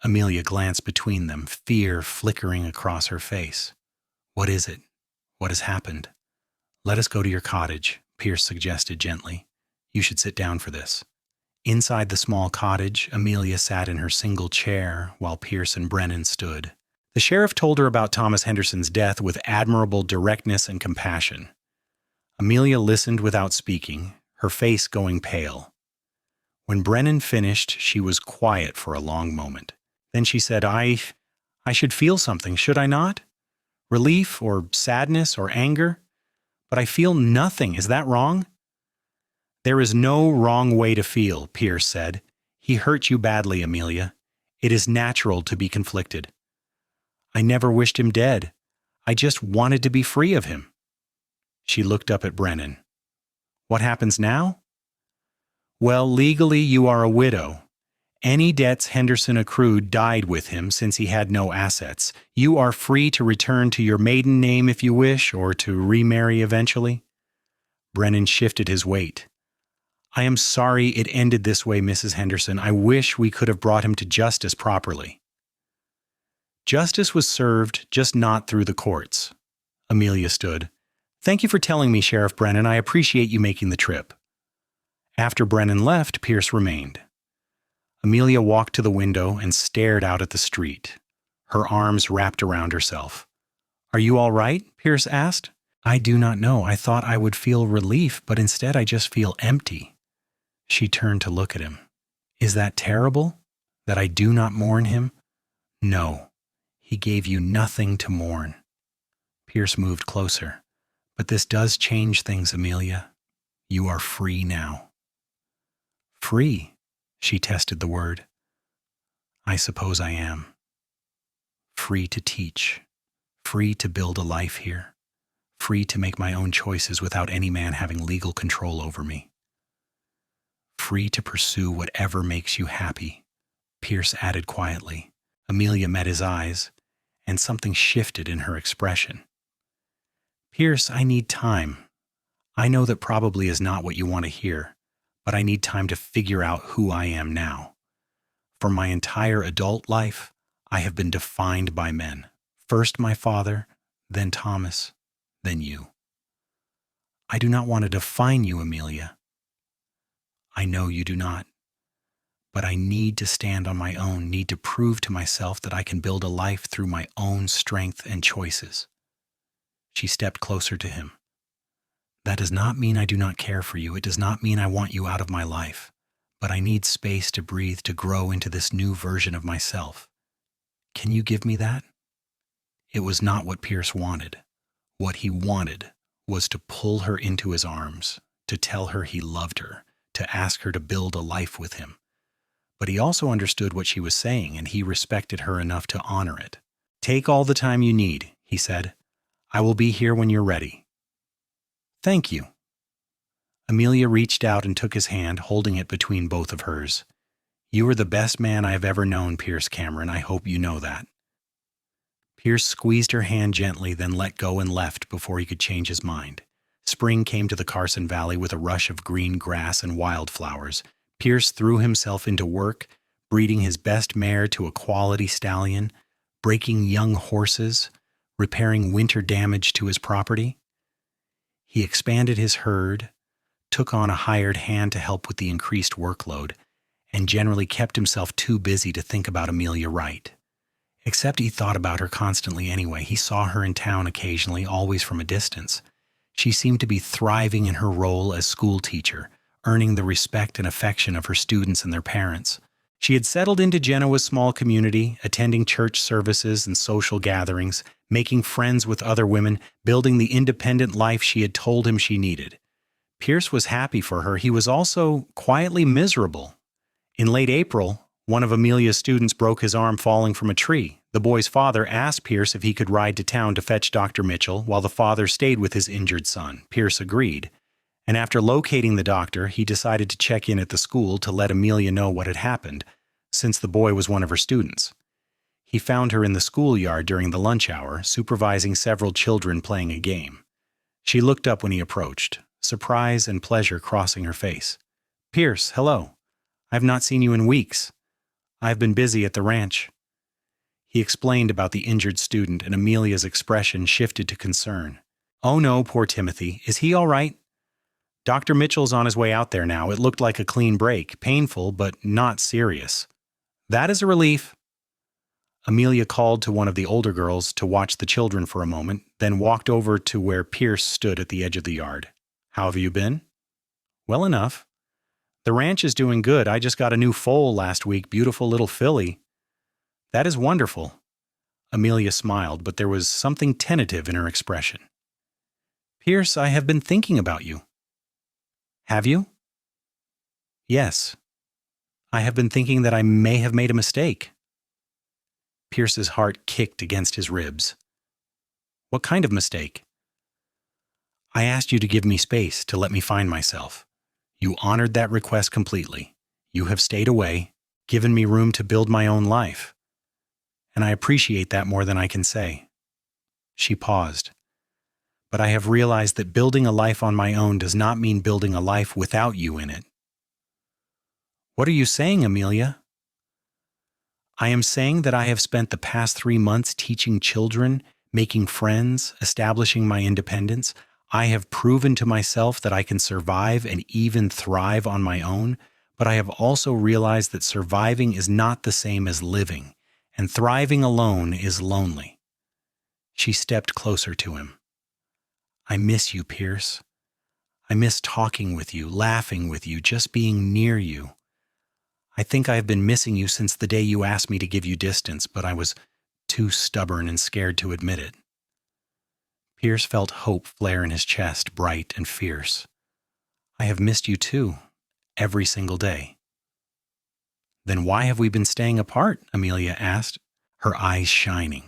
Amelia glanced between them, fear flickering across her face. "What is it? What has happened?" "Let us go to your cottage," Pierce suggested gently. "You should sit down for this." Inside the small cottage, Amelia sat in her single chair while Pierce and Brennan stood. The sheriff told her about Thomas Henderson's death with admirable directness and compassion. Amelia listened without speaking, her face going pale. When Brennan finished, she was quiet for a long moment. Then she said, I should feel something, should I not? Relief or sadness or anger? But I feel nothing. Is that wrong?" "There is no wrong way to feel," Pierce said. "He hurt you badly, Amelia. It is natural to be conflicted." "I never wished him dead. I just wanted to be free of him." She looked up at Brennan. "What happens now?" "Well, legally you are a widow. Any debts Henderson accrued died with him since he had no assets. You are free to return to your maiden name if you wish, or to remarry eventually." Brennan shifted his weight. "I am sorry it ended this way, Mrs. Henderson. I wish we could have brought him to justice properly." "Justice was served, just not through the courts." Amelia stood. "Thank you for telling me, Sheriff Brennan. I appreciate you making the trip." After Brennan left, Pierce remained. Amelia walked to the window and stared out at the street, her arms wrapped around herself. "Are you all right?" Pierce asked. "I do not know. I thought I would feel relief, but instead I just feel empty." She turned to look at him. "Is that terrible? That I do not mourn him?" "No. He gave you nothing to mourn." Pierce moved closer. "But this does change things, Amelia. You are free now." "Free?" She tested the word. "I suppose I am. Free to teach. Free to build a life here. Free to make my own choices without any man having legal control over me. Free to pursue whatever makes you happy," Pierce added quietly. Amelia met his eyes, and something shifted in her expression. "Pierce, I need time. I know that probably is not what you want to hear, but I need time to figure out who I am now. For my entire adult life, I have been defined by men. First my father, then Thomas, then you. I do not want to define you, Amelia. I know you do not. But I need to stand on my own, need to prove to myself that I can build a life through my own strength and choices. She stepped closer to him. That does not mean I do not care for you. It does not mean I want you out of my life. But I need space to breathe, to grow into this new version of myself. Can you give me that? It was not what Pierce wanted. What he wanted was to pull her into his arms, to tell her he loved her, to ask her to build a life with him. But he also understood what she was saying, and he respected her enough to honor it. Take all the time you need, he said. I will be here when you're ready. Thank you. Amelia reached out and took his hand, holding it between both of hers. You are the best man I have ever known, Pierce Cameron. I hope you know that. Pierce squeezed her hand gently, then let go and left before he could change his mind. Spring came to the Carson Valley with a rush of green grass and wildflowers. Pierce threw himself into work, breeding his best mare to a quality stallion, breaking young horses, repairing winter damage to his property. He expanded his herd, took on a hired hand to help with the increased workload, and generally kept himself too busy to think about Amelia Wright. Except he thought about her constantly anyway. He saw her in town occasionally, always from a distance. She seemed to be thriving in her role as school teacher, earning the respect and affection of her students and their parents. She had settled into Genoa's small community, attending church services and social gatherings, making friends with other women, building the independent life she had told him she needed. Pierce was happy for her. He was also quietly miserable. In late April, one of Amelia's students broke his arm falling from a tree. The boy's father asked Pierce if he could ride to town to fetch Dr. Mitchell while the father stayed with his injured son. Pierce agreed. And after locating the doctor, he decided to check in at the school to let Amelia know what had happened, since the boy was one of her students. He found her in the schoolyard during the lunch hour, supervising several children playing a game. She looked up when he approached, surprise and pleasure crossing her face. Pierce, hello. I have not seen you in weeks. I have been busy at the ranch. He explained about the injured student, and Amelia's expression shifted to concern. Oh no, poor Timothy. Is he all right? Dr. Mitchell's on his way out there now. It looked like a clean break, painful, but not serious. That is a relief. Amelia called to one of the older girls to watch the children for a moment, then walked over to where Pierce stood at the edge of the yard. How have you been? Well enough. The ranch is doing good. I just got a new foal last week, beautiful little filly. That is wonderful. Amelia smiled, but there was something tentative in her expression. Pierce, I have been thinking about you. Have you? Yes. I have been thinking that I may have made a mistake. Pierce's heart kicked against his ribs. What kind of mistake? I asked you to give me space, to let me find myself. You honored that request completely. You have stayed away, given me room to build my own life. And I appreciate that more than I can say. She paused. But I have realized that building a life on my own does not mean building a life without you in it. What are you saying, Amelia? I am saying that I have spent the past 3 months teaching children, making friends, establishing my independence. I have proven to myself that I can survive and even thrive on my own, but I have also realized that surviving is not the same as living, and thriving alone is lonely. She stepped closer to him. I miss you, Pierce. I miss talking with you, laughing with you, just being near you. I think I have been missing you since the day you asked me to give you distance, but I was too stubborn and scared to admit it. Pierce felt hope flare in his chest, bright and fierce. I have missed you too, every single day. Then why have we been staying apart? Amelia asked, her eyes shining.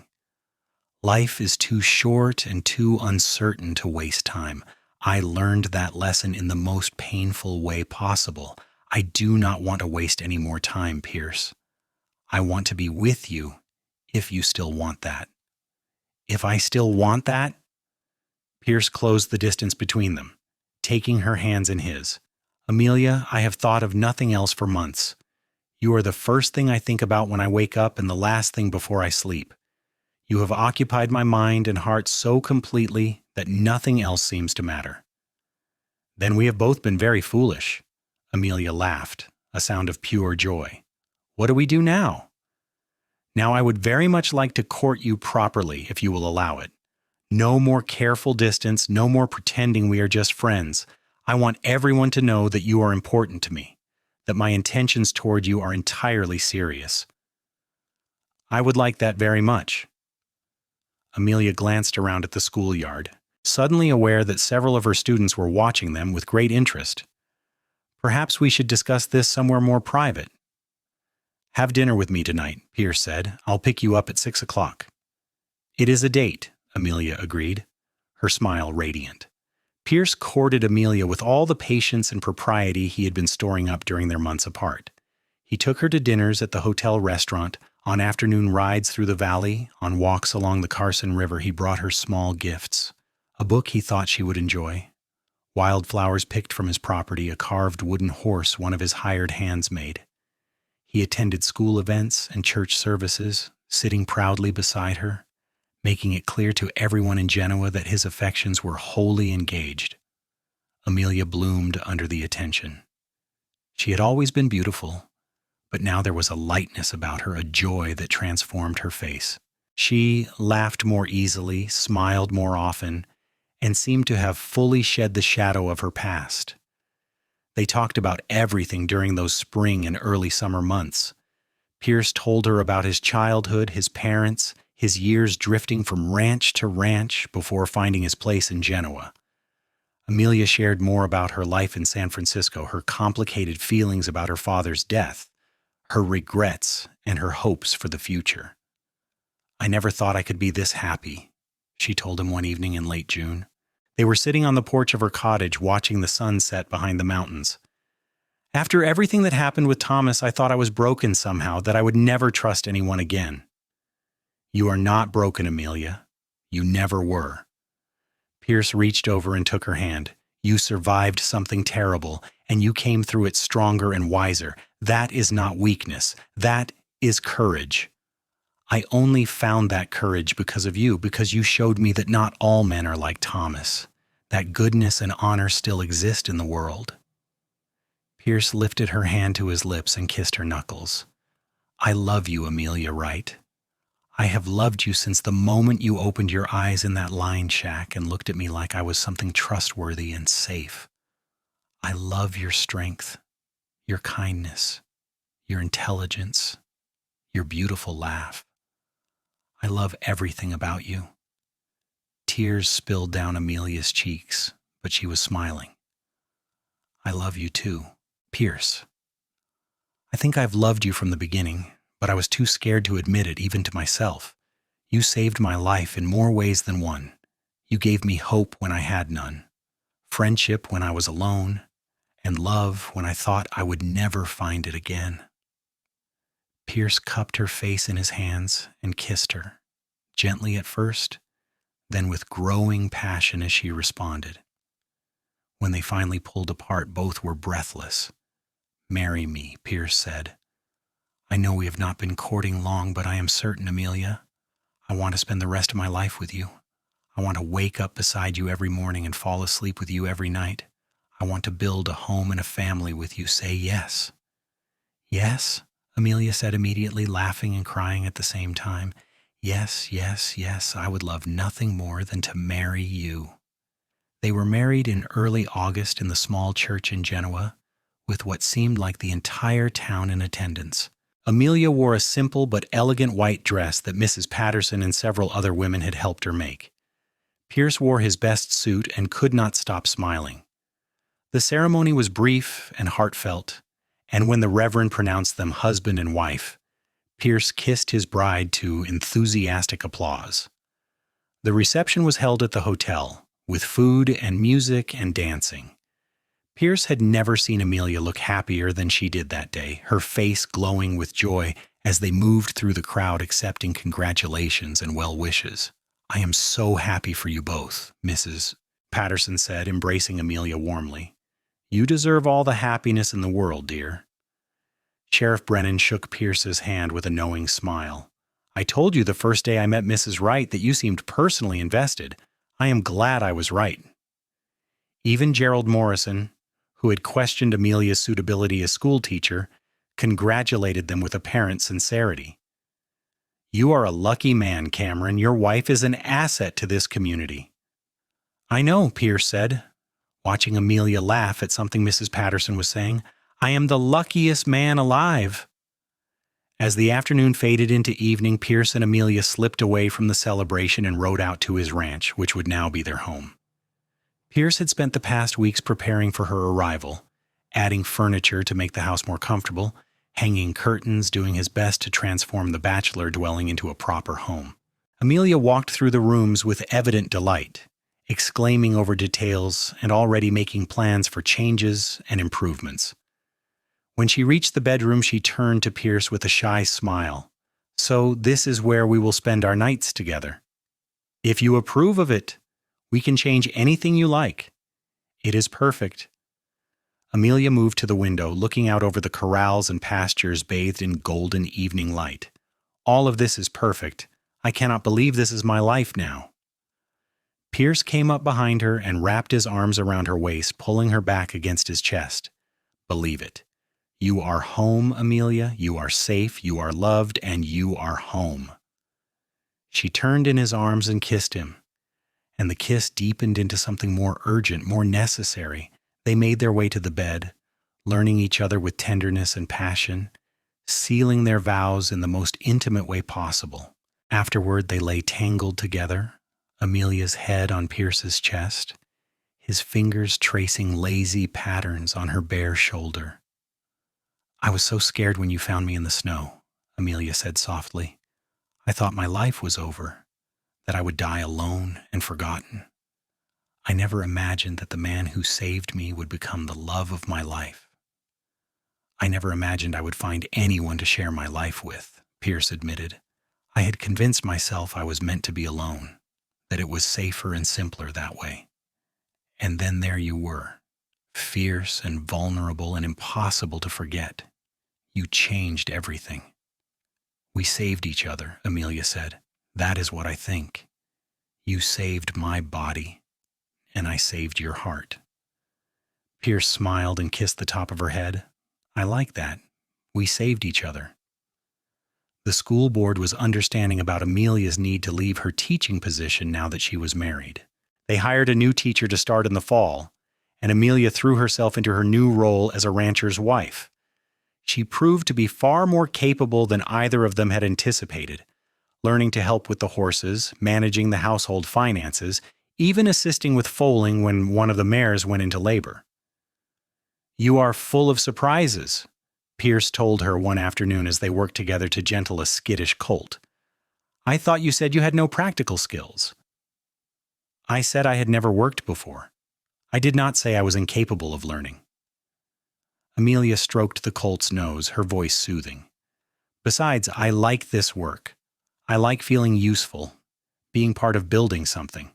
Life is too short and too uncertain to waste time. I learned that lesson in the most painful way possible. I do not want to waste any more time, Pierce. I want to be with you, if you still want that. If I still want that? Pierce closed the distance between them. taking her hands in his. "Amelia, I have thought of nothing else for months. You are the first thing I think about when I wake up and the last thing before I sleep. You have occupied my mind and heart so completely that nothing else seems to matter." "Then we have both been very foolish." Amelia laughed, a sound of pure joy. "What do we do now?" "Now I would very much like to court you properly, if you will allow it. No more careful distance, no more pretending we are just friends. I want everyone to know that you are important to me, that my intentions toward you are entirely serious." "I would like that very much." Amelia glanced around at the schoolyard, suddenly aware that several of her students were watching them with great interest. "Perhaps we should discuss this somewhere more private." "Have dinner with me tonight," Pierce said. "I'll pick you up at 6 o'clock." "It is a date," Amelia agreed, her smile radiant. Pierce courted Amelia with all the patience and propriety he had been storing up during their months apart. He took her to dinners at the hotel restaurant, on afternoon rides through the valley, on walks along the Carson River. He brought her small gifts, a book he thought she would enjoy, wildflowers picked from his property, a carved wooden horse one of his hired hands made. He attended school events and church services, sitting proudly beside her, making it clear to everyone in Genoa that his affections were wholly engaged. Amelia bloomed under the attention. She had always been beautiful, but now there was a lightness about her, a joy that transformed her face. She laughed more easily, smiled more often, and seemed to have fully shed the shadow of her past. They talked about everything during those spring and early summer months. Pierce told her about his childhood, his parents, his years drifting from ranch to ranch before finding his place in Genoa. Amelia shared more about her life in San Francisco, her complicated feelings about her father's death, her regrets, and her hopes for the future. "I never thought I could be this happy," she told him one evening in late June. They were sitting on the porch of her cottage watching the sun set behind the mountains. "After everything that happened with Thomas, I thought I was broken somehow, that I would never trust anyone again." "You are not broken, Amelia. You never were." Pierce reached over and took her hand. "You survived something terrible, and you came through it stronger and wiser. That is not weakness. That is courage. I only found that courage because of you, because you showed me that not all men are like Thomas, that goodness and honor still exist in the world." Pierce lifted her hand to his lips and kissed her knuckles. "I love you, Amelia Wright. I have loved you since the moment you opened your eyes in that line shack and looked at me like I was something trustworthy and safe. I love your strength, your kindness, your intelligence, your beautiful laugh. I love everything about you." Tears spilled down Amelia's cheeks, but she was smiling. "I love you too, Pierce. I think I've loved you from the beginning, but I was too scared to admit it even to myself. You saved my life in more ways than one. You gave me hope when I had none, friendship when I was alone, and love when I thought I would never find it again." Pierce cupped her face in his hands and kissed her, gently at first, then with growing passion as she responded. When they finally pulled apart, both were breathless. "Marry me," Pierce said. "I know we have not been courting long, but I am certain, Amelia, I want to spend the rest of my life with you. I want to wake up beside you every morning and fall asleep with you every night. I want to build a home and a family with you. Say yes." "Yes," Amelia said immediately, laughing and crying at the same time. "Yes, yes, yes, I would love nothing more than to marry you." They were married in early August in the small church in Genoa, with what seemed like the entire town in attendance. Amelia wore a simple but elegant white dress that Mrs. Patterson and several other women had helped her make. Pierce wore his best suit and could not stop smiling. The ceremony was brief and heartfelt, and when the Reverend pronounced them husband and wife, Pierce kissed his bride to enthusiastic applause. The reception was held at the hotel, with food and music and dancing. Pierce had never seen Amelia look happier than she did that day, her face glowing with joy as they moved through the crowd accepting congratulations and well wishes. "I am so happy for you both," Mrs. Patterson said, embracing Amelia warmly. You deserve all the happiness in the world, dear. Sheriff Brennan shook Pierce's hand with a knowing smile. I told you the first day I met Mrs. Wright that you seemed personally invested. I am glad I was right. Even Gerald Morrison, who had questioned Amelia's suitability as schoolteacher, congratulated them with apparent sincerity. You are a lucky man, Cameron. Your wife is an asset to this community. I know, Pierce said, watching Amelia laugh at something Mrs. Patterson was saying. I am the luckiest man alive. As the afternoon faded into evening, Pierce and Amelia slipped away from the celebration and rode out to his ranch, which would now be their home. Pierce had spent the past weeks preparing for her arrival, adding furniture to make the house more comfortable, hanging curtains, doing his best to transform the bachelor dwelling into a proper home. Amelia walked through the rooms with evident delight, exclaiming over details and already making plans for changes and improvements. When she reached the bedroom, she turned to Pierce with a shy smile. So this is where we will spend our nights together. If you approve of it, we can change anything you like. It is perfect. Amelia moved to the window, looking out over the corrals and pastures bathed in golden evening light. All of this is perfect. I cannot believe this is my life now. Pierce came up behind her and wrapped his arms around her waist, pulling her back against his chest. Believe it. You are home, Amelia. You are safe, you are loved, and you are home. She turned in his arms and kissed him, and the kiss deepened into something more urgent, more necessary. They made their way to the bed, learning each other with tenderness and passion, sealing their vows in the most intimate way possible. Afterward, they lay tangled together, Amelia's head on Pierce's chest, his fingers tracing lazy patterns on her bare shoulder. I was so scared when you found me in the snow, Amelia said softly. I thought my life was over, that I would die alone and forgotten. I never imagined that the man who saved me would become the love of my life. I never imagined I would find anyone to share my life with, Pierce admitted. I had convinced myself I was meant to be alone, that it was safer and simpler that way. And then there you were, fierce and vulnerable and impossible to forget. You changed everything. We saved each other, Amelia said. That is what I think. You saved my body, and I saved your heart. Pierce smiled and kissed the top of her head. I like that. We saved each other. The school board was understanding about Amelia's need to leave her teaching position now that she was married. They hired a new teacher to start in the fall, and Amelia threw herself into her new role as a rancher's wife. She proved to be far more capable than either of them had anticipated, learning to help with the horses, managing the household finances, even assisting with foaling when one of the mares went into labor. You are full of surprises, Pierce told her one afternoon as they worked together to gentle a skittish colt. I thought you said you had no practical skills. I said I had never worked before. I did not say I was incapable of learning. Amelia stroked the colt's nose, her voice soothing. Besides, I like this work. I like feeling useful, being part of building something.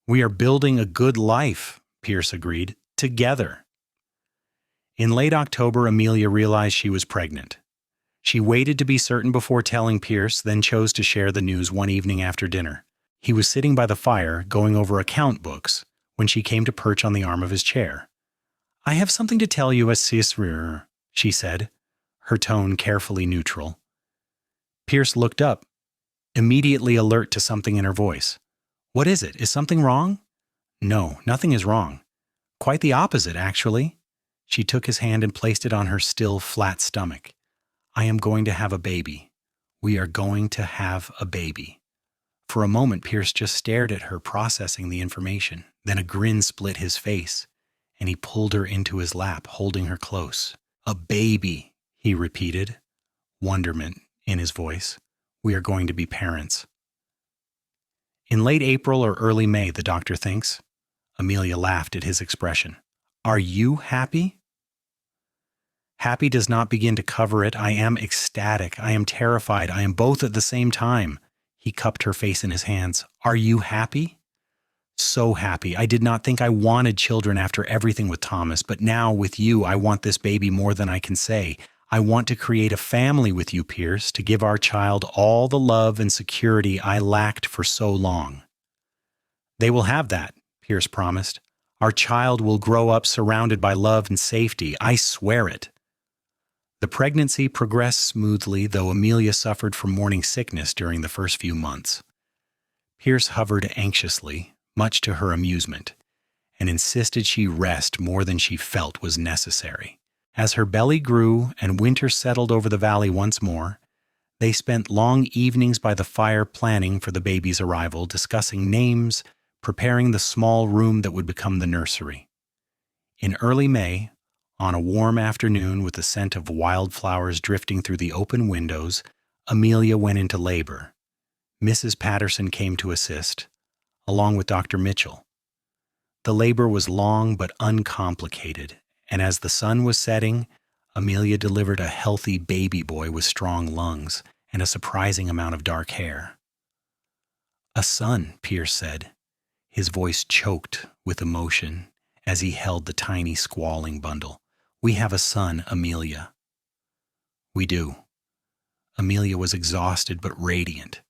We are building a good life, Pierce agreed, together. In late October, Amelia realized she was pregnant. She waited to be certain before telling Pierce, then chose to share the news one evening after dinner. He was sitting by the fire, going over account books, when she came to perch on the arm of his chair. I have something to tell you, Assisser, she said, her tone carefully neutral. Pierce looked up, immediately alert to something in her voice. What is it? Is something wrong? No, nothing is wrong. Quite the opposite, actually. She took his hand and placed it on her still, flat stomach. I am going to have a baby. We are going to have a baby. For a moment, Pierce just stared at her, processing the information. Then a grin split his face, and he pulled her into his lap, holding her close. A baby, he repeated, wonderment in his voice. We are going to be parents. In late April or early May, the doctor thinks. Amelia laughed at his expression. Are you happy? Happy does not begin to cover it. I am ecstatic. I am terrified. I am both at the same time. He cupped her face in his hands. Are you happy? So happy. I did not think I wanted children after everything with Thomas, but now with you, I want this baby more than I can say. I want to create a family with you, Pierce, to give our child all the love and security I lacked for so long." "They will have that," Pierce promised. "Our child will grow up surrounded by love and safety. I swear it." The pregnancy progressed smoothly, though Amelia suffered from morning sickness during the first few months. Pierce hovered anxiously, much to her amusement, and insisted she rest more than she felt was necessary. As her belly grew and winter settled over the valley once more, they spent long evenings by the fire planning for the baby's arrival, discussing names, preparing the small room that would become the nursery. In early May, on a warm afternoon with the scent of wildflowers drifting through the open windows, Amelia went into labor. Mrs. Patterson came to assist, along with Dr. Mitchell. The labor was long but uncomplicated, and as the sun was setting, Amelia delivered a healthy baby boy with strong lungs and a surprising amount of dark hair. "A son," Pierce said, his voice choked with emotion as he held the tiny squalling bundle. "We have a son, Amelia." "We do." Amelia was exhausted but radiant,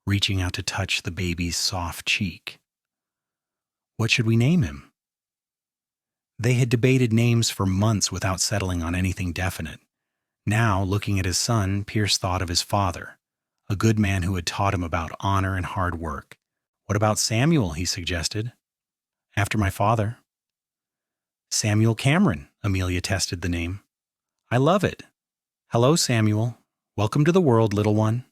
reaching out to touch the baby's soft cheek. "What should we name him?" They had debated names for months without settling on anything definite. Now, looking at his son, Pierce thought of his father, a good man who had taught him about honor and hard work. "What about Samuel?" he suggested. "After my father." "Samuel Cameron," Amelia tested the name. "I love it. Hello, Samuel. Welcome to the world, little one."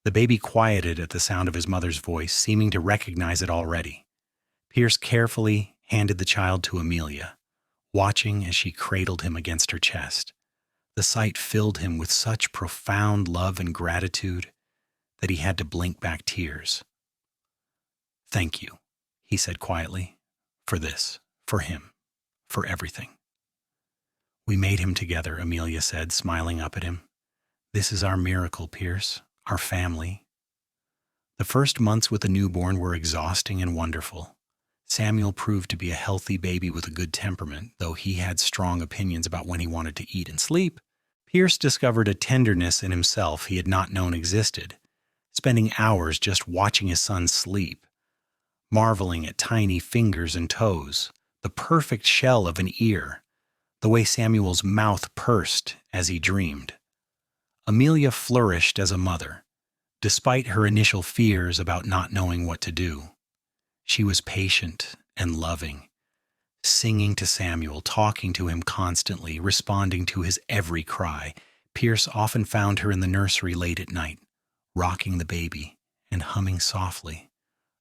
The baby quieted at the sound of his mother's voice, seeming to recognize it already. Pierce carefully handed the child to Amelia, watching as she cradled him against her chest. The sight filled him with such profound love and gratitude that he had to blink back tears. "Thank you," he said quietly, "for this, for him, for everything." "We made him together," Amelia said, smiling up at him. "This is our miracle, Pierce, our family." The first months with the newborn were exhausting and wonderful. Samuel proved to be a healthy baby with a good temperament, though he had strong opinions about when he wanted to eat and sleep. Pierce discovered a tenderness in himself he had not known existed, spending hours just watching his son sleep, marveling at tiny fingers and toes, the perfect shell of an ear, the way Samuel's mouth pursed as he dreamed. Amelia flourished as a mother, despite her initial fears about not knowing what to do. She was patient and loving, singing to Samuel, talking to him constantly, responding to his every cry. Pierce often found her in the nursery late at night, rocking the baby and humming softly,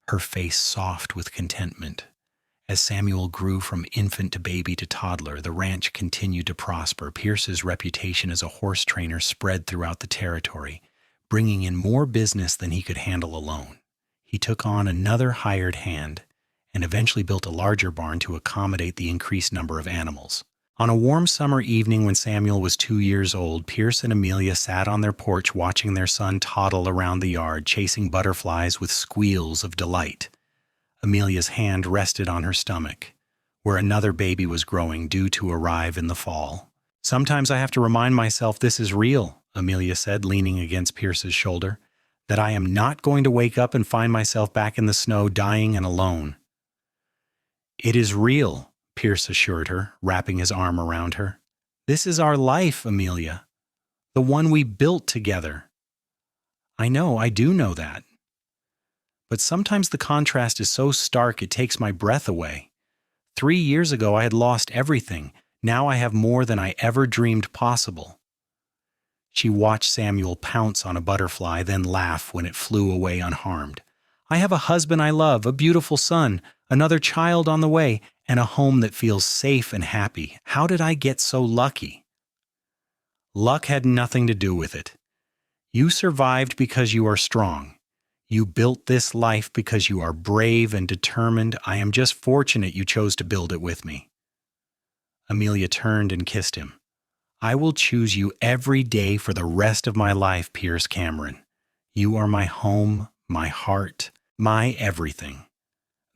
her face soft with contentment. As Samuel grew from infant to baby to toddler, the ranch continued to prosper. Pierce's reputation as a horse trainer spread throughout the territory, bringing in more business than he could handle alone. He took on another hired hand and eventually built a larger barn to accommodate the increased number of animals. On a warm summer evening when Samuel was 2 years old, Pierce and Amelia sat on their porch watching their son toddle around the yard, chasing butterflies with squeals of delight. Amelia's hand rested on her stomach, where another baby was growing, due to arrive in the fall. "Sometimes I have to remind myself this is real," Amelia said, leaning against Pierce's shoulder, "that I am not going to wake up and find myself back in the snow, dying and alone." "It is real," Pierce assured her, wrapping his arm around her. "This is our life, Amelia, the one we built together." "I know, I do know that. But sometimes the contrast is so stark it takes my breath away. 3 years ago I had lost everything. Now I have more than I ever dreamed possible." She watched Samuel pounce on a butterfly, then laugh when it flew away unharmed. "I have a husband I love, a beautiful son, another child on the way, and a home that feels safe and happy. How did I get so lucky?" "Luck had nothing to do with it. You survived because you are strong. You built this life because you are brave and determined. I am just fortunate you chose to build it with me." Amelia turned and kissed him. "I will choose you every day for the rest of my life, Pierce Cameron. You are my home, my heart, my everything."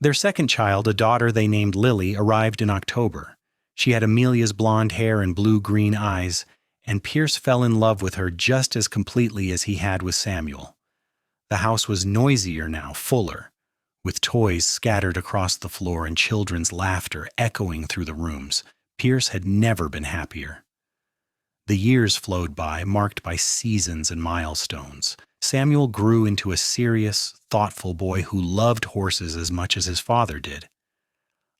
Their second child, a daughter they named Lily, arrived in October. She had Amelia's blonde hair and blue-green eyes, and Pierce fell in love with her just as completely as he had with Samuel. The house was noisier now, fuller, with toys scattered across the floor and children's laughter echoing through the rooms. Pierce had never been happier. The years flowed by, marked by seasons and milestones. Samuel grew into a serious, thoughtful boy who loved horses as much as his father did.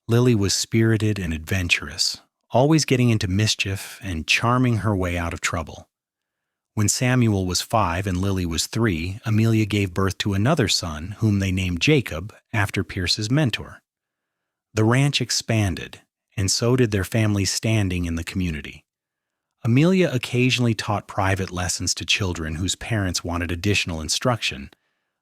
Lily was spirited and adventurous, always getting into mischief and charming her way out of trouble. When Samuel was 5 and Lily was 3, Amelia gave birth to another son, whom they named Jacob, after Pierce's mentor. The ranch expanded, and so did their family's standing in the community. Amelia occasionally taught private lessons to children whose parents wanted additional instruction,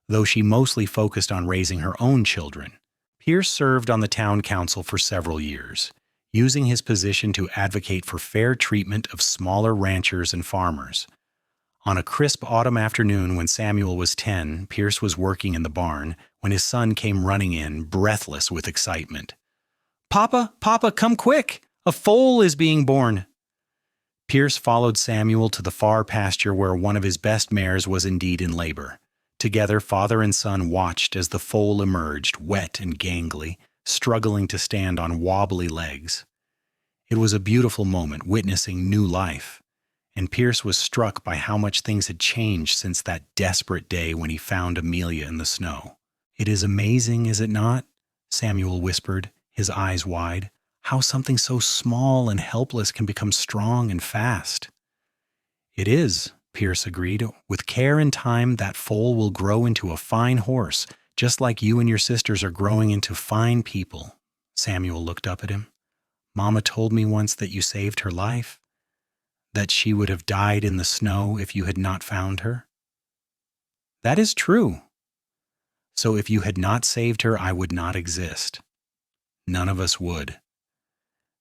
though she mostly focused on raising her own children. Pierce served on the town council for several years, using his position to advocate for fair treatment of smaller ranchers and farmers. On a crisp autumn afternoon when Samuel was 10, Pierce was working in the barn when his son came running in, breathless with excitement. "Papa, Papa, come quick! A foal is being born!" Pierce followed Samuel to the far pasture where one of his best mares was indeed in labor. Together, father and son watched as the foal emerged, wet and gangly, struggling to stand on wobbly legs. It was a beautiful moment, witnessing new life, and Pierce was struck by how much things had changed since that desperate day when he found Amelia in the snow. "It is amazing, is it not?" Samuel whispered, his eyes wide. "How something so small and helpless can become strong and fast." "It is," Pierce agreed. "With care and time, that foal will grow into a fine horse, just like you and your sisters are growing into fine people." Samuel looked up at him. "Mama told me once that you saved her life, that she would have died in the snow if you had not found her." "That is true. So if you had not saved her, I would not exist. None of us would."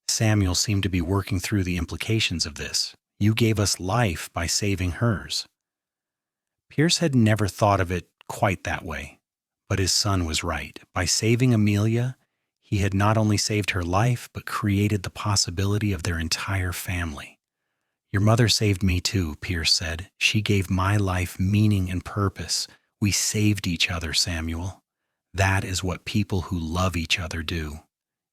Samuel seemed to be working through the implications of this. "You gave us life by saving hers." Pierce had never thought of it quite that way, but his son was right. By saving Amelia, he had not only saved her life, but created the possibility of their entire family. "Your mother saved me too," Pierce said. "She gave my life meaning and purpose. We saved each other, Samuel. That is what people who love each other do."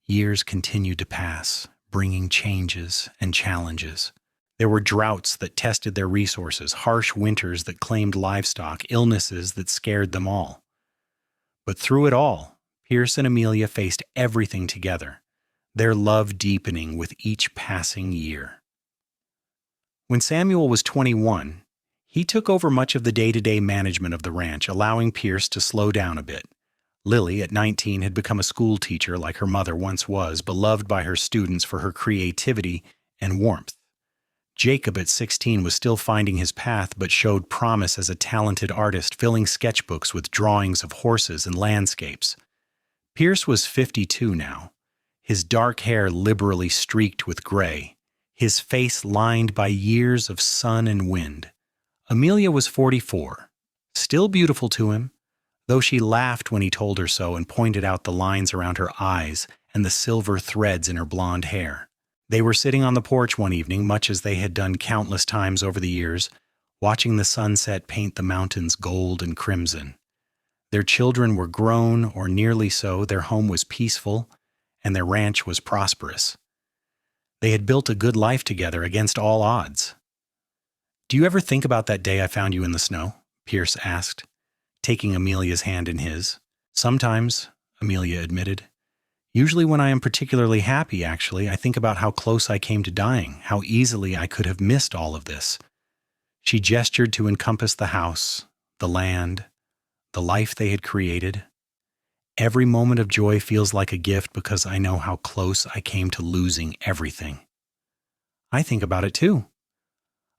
Years continued to pass, bringing changes and challenges. There were droughts that tested their resources, harsh winters that claimed livestock, illnesses that scared them all. But through it all, Pierce and Amelia faced everything together, their love deepening with each passing year. When Samuel was 21, he took over much of the day-to-day management of the ranch, allowing Pierce to slow down a bit. Lily, at 19, had become a school teacher like her mother once was, beloved by her students for her creativity and warmth. Jacob, at 16, was still finding his path but showed promise as a talented artist, filling sketchbooks with drawings of horses and landscapes. Pierce was 52 now, his dark hair liberally streaked with gray, his face lined by years of sun and wind. Amelia was 44, still beautiful to him, though she laughed when he told her so and pointed out the lines around her eyes and the silver threads in her blonde hair. They were sitting on the porch one evening, much as they had done countless times over the years, watching the sunset paint the mountains gold and crimson. Their children were grown, or nearly so, their home was peaceful, and their ranch was prosperous. They had built a good life together against all odds. "Do you ever think about that day I found you in the snow?" Pierce asked, taking Amelia's hand in his. "Sometimes," Amelia admitted. "Usually when I am particularly happy, actually, I think about how close I came to dying, how easily I could have missed all of this." She gestured to encompass the house, the land, the life they had created. "Every moment of joy feels like a gift because I know how close I came to losing everything." "I think about it too.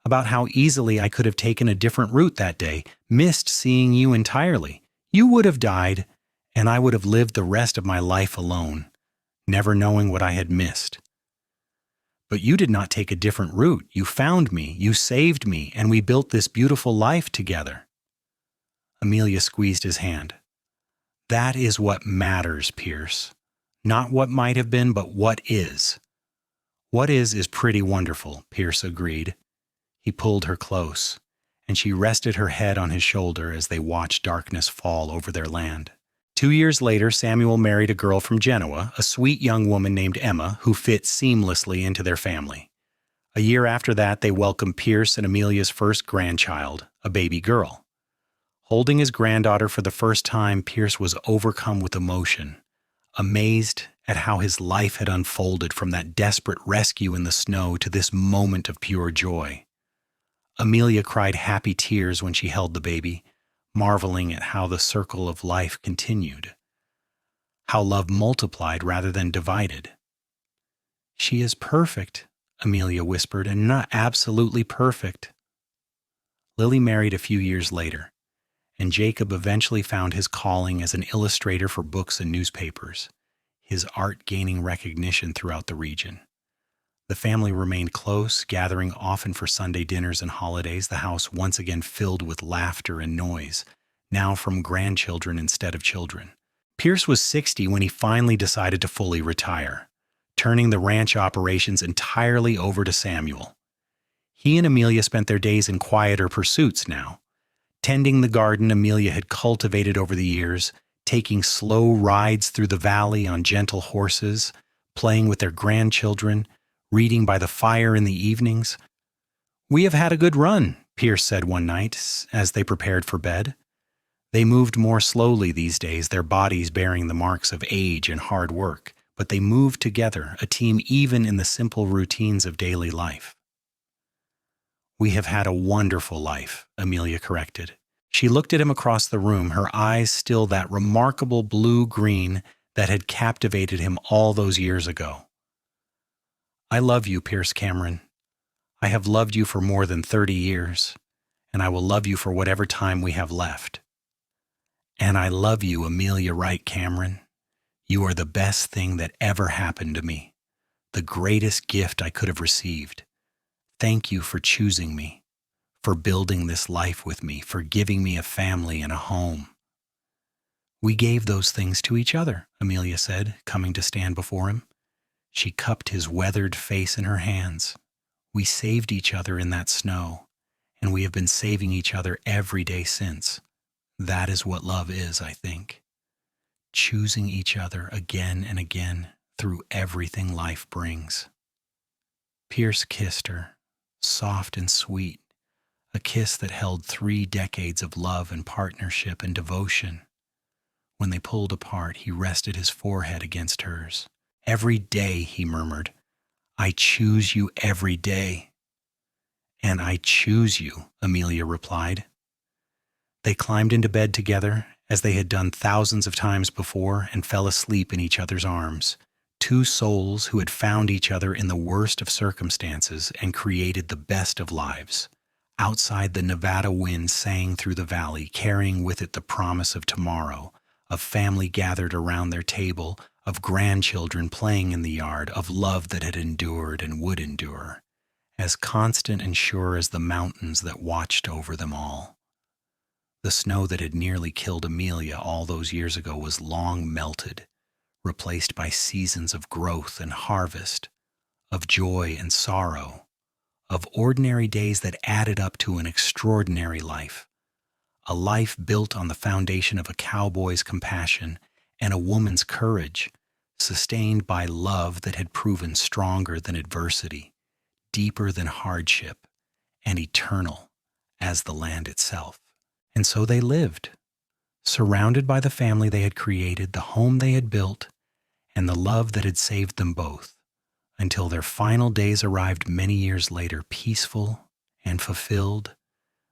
About how easily I could have taken a different route that day, missed seeing you entirely. You would have died, and I would have lived the rest of my life alone, never knowing what I had missed. But you did not take a different route. You found me, you saved me, and we built this beautiful life together." Amelia squeezed his hand. That is what matters, Pierce. Not what might have been, but what is. What is pretty wonderful, Pierce agreed. He pulled her close, and she rested her head on his shoulder as they watched darkness fall over their land. 2 years later, Samuel married a girl from Genoa, a sweet young woman named Emma, who fit seamlessly into their family. A year after that, they welcomed Pierce and Amelia's first grandchild, a baby girl. Holding his granddaughter for the first time, Pierce was overcome with emotion, amazed at how his life had unfolded from that desperate rescue in the snow to this moment of pure joy. Amelia cried happy tears when she held the baby, marveling at how the circle of life continued, how love multiplied rather than divided. "She is perfect," Amelia whispered, "and not absolutely perfect." Lily married a few years later, and Jacob eventually found his calling as an illustrator for books and newspapers, his art gaining recognition throughout the region. The family remained close, gathering often for Sunday dinners and holidays, the house once again filled with laughter and noise, now from grandchildren instead of children. Pierce was 60 when he finally decided to fully retire, turning the ranch operations entirely over to Samuel. He and Amelia spent their days in quieter pursuits now, tending the garden Amelia had cultivated over the years, taking slow rides through the valley on gentle horses, playing with their grandchildren, reading by the fire in the evenings. "We have had a good run," Pierce said one night as they prepared for bed. They moved more slowly these days, their bodies bearing the marks of age and hard work, but they moved together, a team even in the simple routines of daily life. "We have had a wonderful life," Amelia corrected. She looked at him across the room, her eyes still that remarkable blue-green that had captivated him all those years ago. "I love you, Pierce Cameron. I have loved you for more than 30 years, and I will love you for whatever time we have left. And I love you, Amelia Wright Cameron. You are the best thing that ever happened to me, the greatest gift I could have received. Thank you for choosing me, for building this life with me, for giving me a family and a home." "We gave those things to each other," Amelia said, coming to stand before him. She cupped his weathered face in her hands. "We saved each other in that snow, and we have been saving each other every day since. That is what love is, I think. Choosing each other again and again through everything life brings." Pierce kissed her, soft and sweet, a kiss that held 3 decades of love and partnership and devotion. When they pulled apart, he rested his forehead against hers. "Every day," he murmured, "I choose you every day." "And I choose you," Amelia replied. They climbed into bed together, as they had done thousands of times before, and fell asleep in each other's arms. Two souls who had found each other in the worst of circumstances and created the best of lives. Outside, the Nevada wind sang through the valley, carrying with it the promise of tomorrow, of family gathered around their table, of grandchildren playing in the yard, of love that had endured and would endure, as constant and sure as the mountains that watched over them all. The snow that had nearly killed Amelia all those years ago was long melted, replaced by seasons of growth and harvest, of joy and sorrow, of ordinary days that added up to an extraordinary life, a life built on the foundation of a cowboy's compassion and a woman's courage, sustained by love that had proven stronger than adversity, deeper than hardship, and eternal as the land itself. And so they lived, surrounded by the family they had created, the home they had built, and the love that had saved them both, until their final days arrived many years later, peaceful and fulfilled,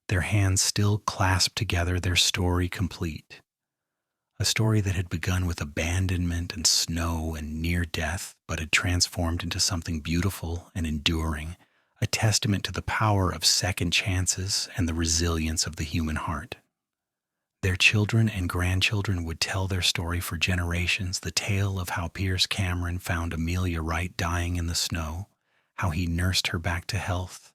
their hands still clasped together, their story complete. A story that had begun with abandonment and snow and near death, but had transformed into something beautiful and enduring, a testament to the power of second chances and the resilience of the human heart. Their children and grandchildren would tell their story for generations, the tale of how Pierce Cameron found Amelia Wright dying in the snow, how he nursed her back to health,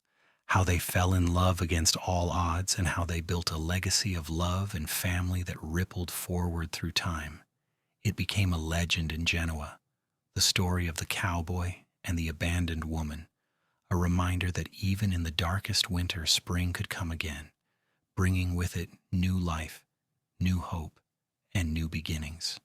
how they fell in love against all odds, and how they built a legacy of love and family that rippled forward through time. It became a legend in Genoa, the story of the cowboy and the abandoned woman, a reminder that even in the darkest winter, spring could come again, bringing with it new life, new hope, and new beginnings.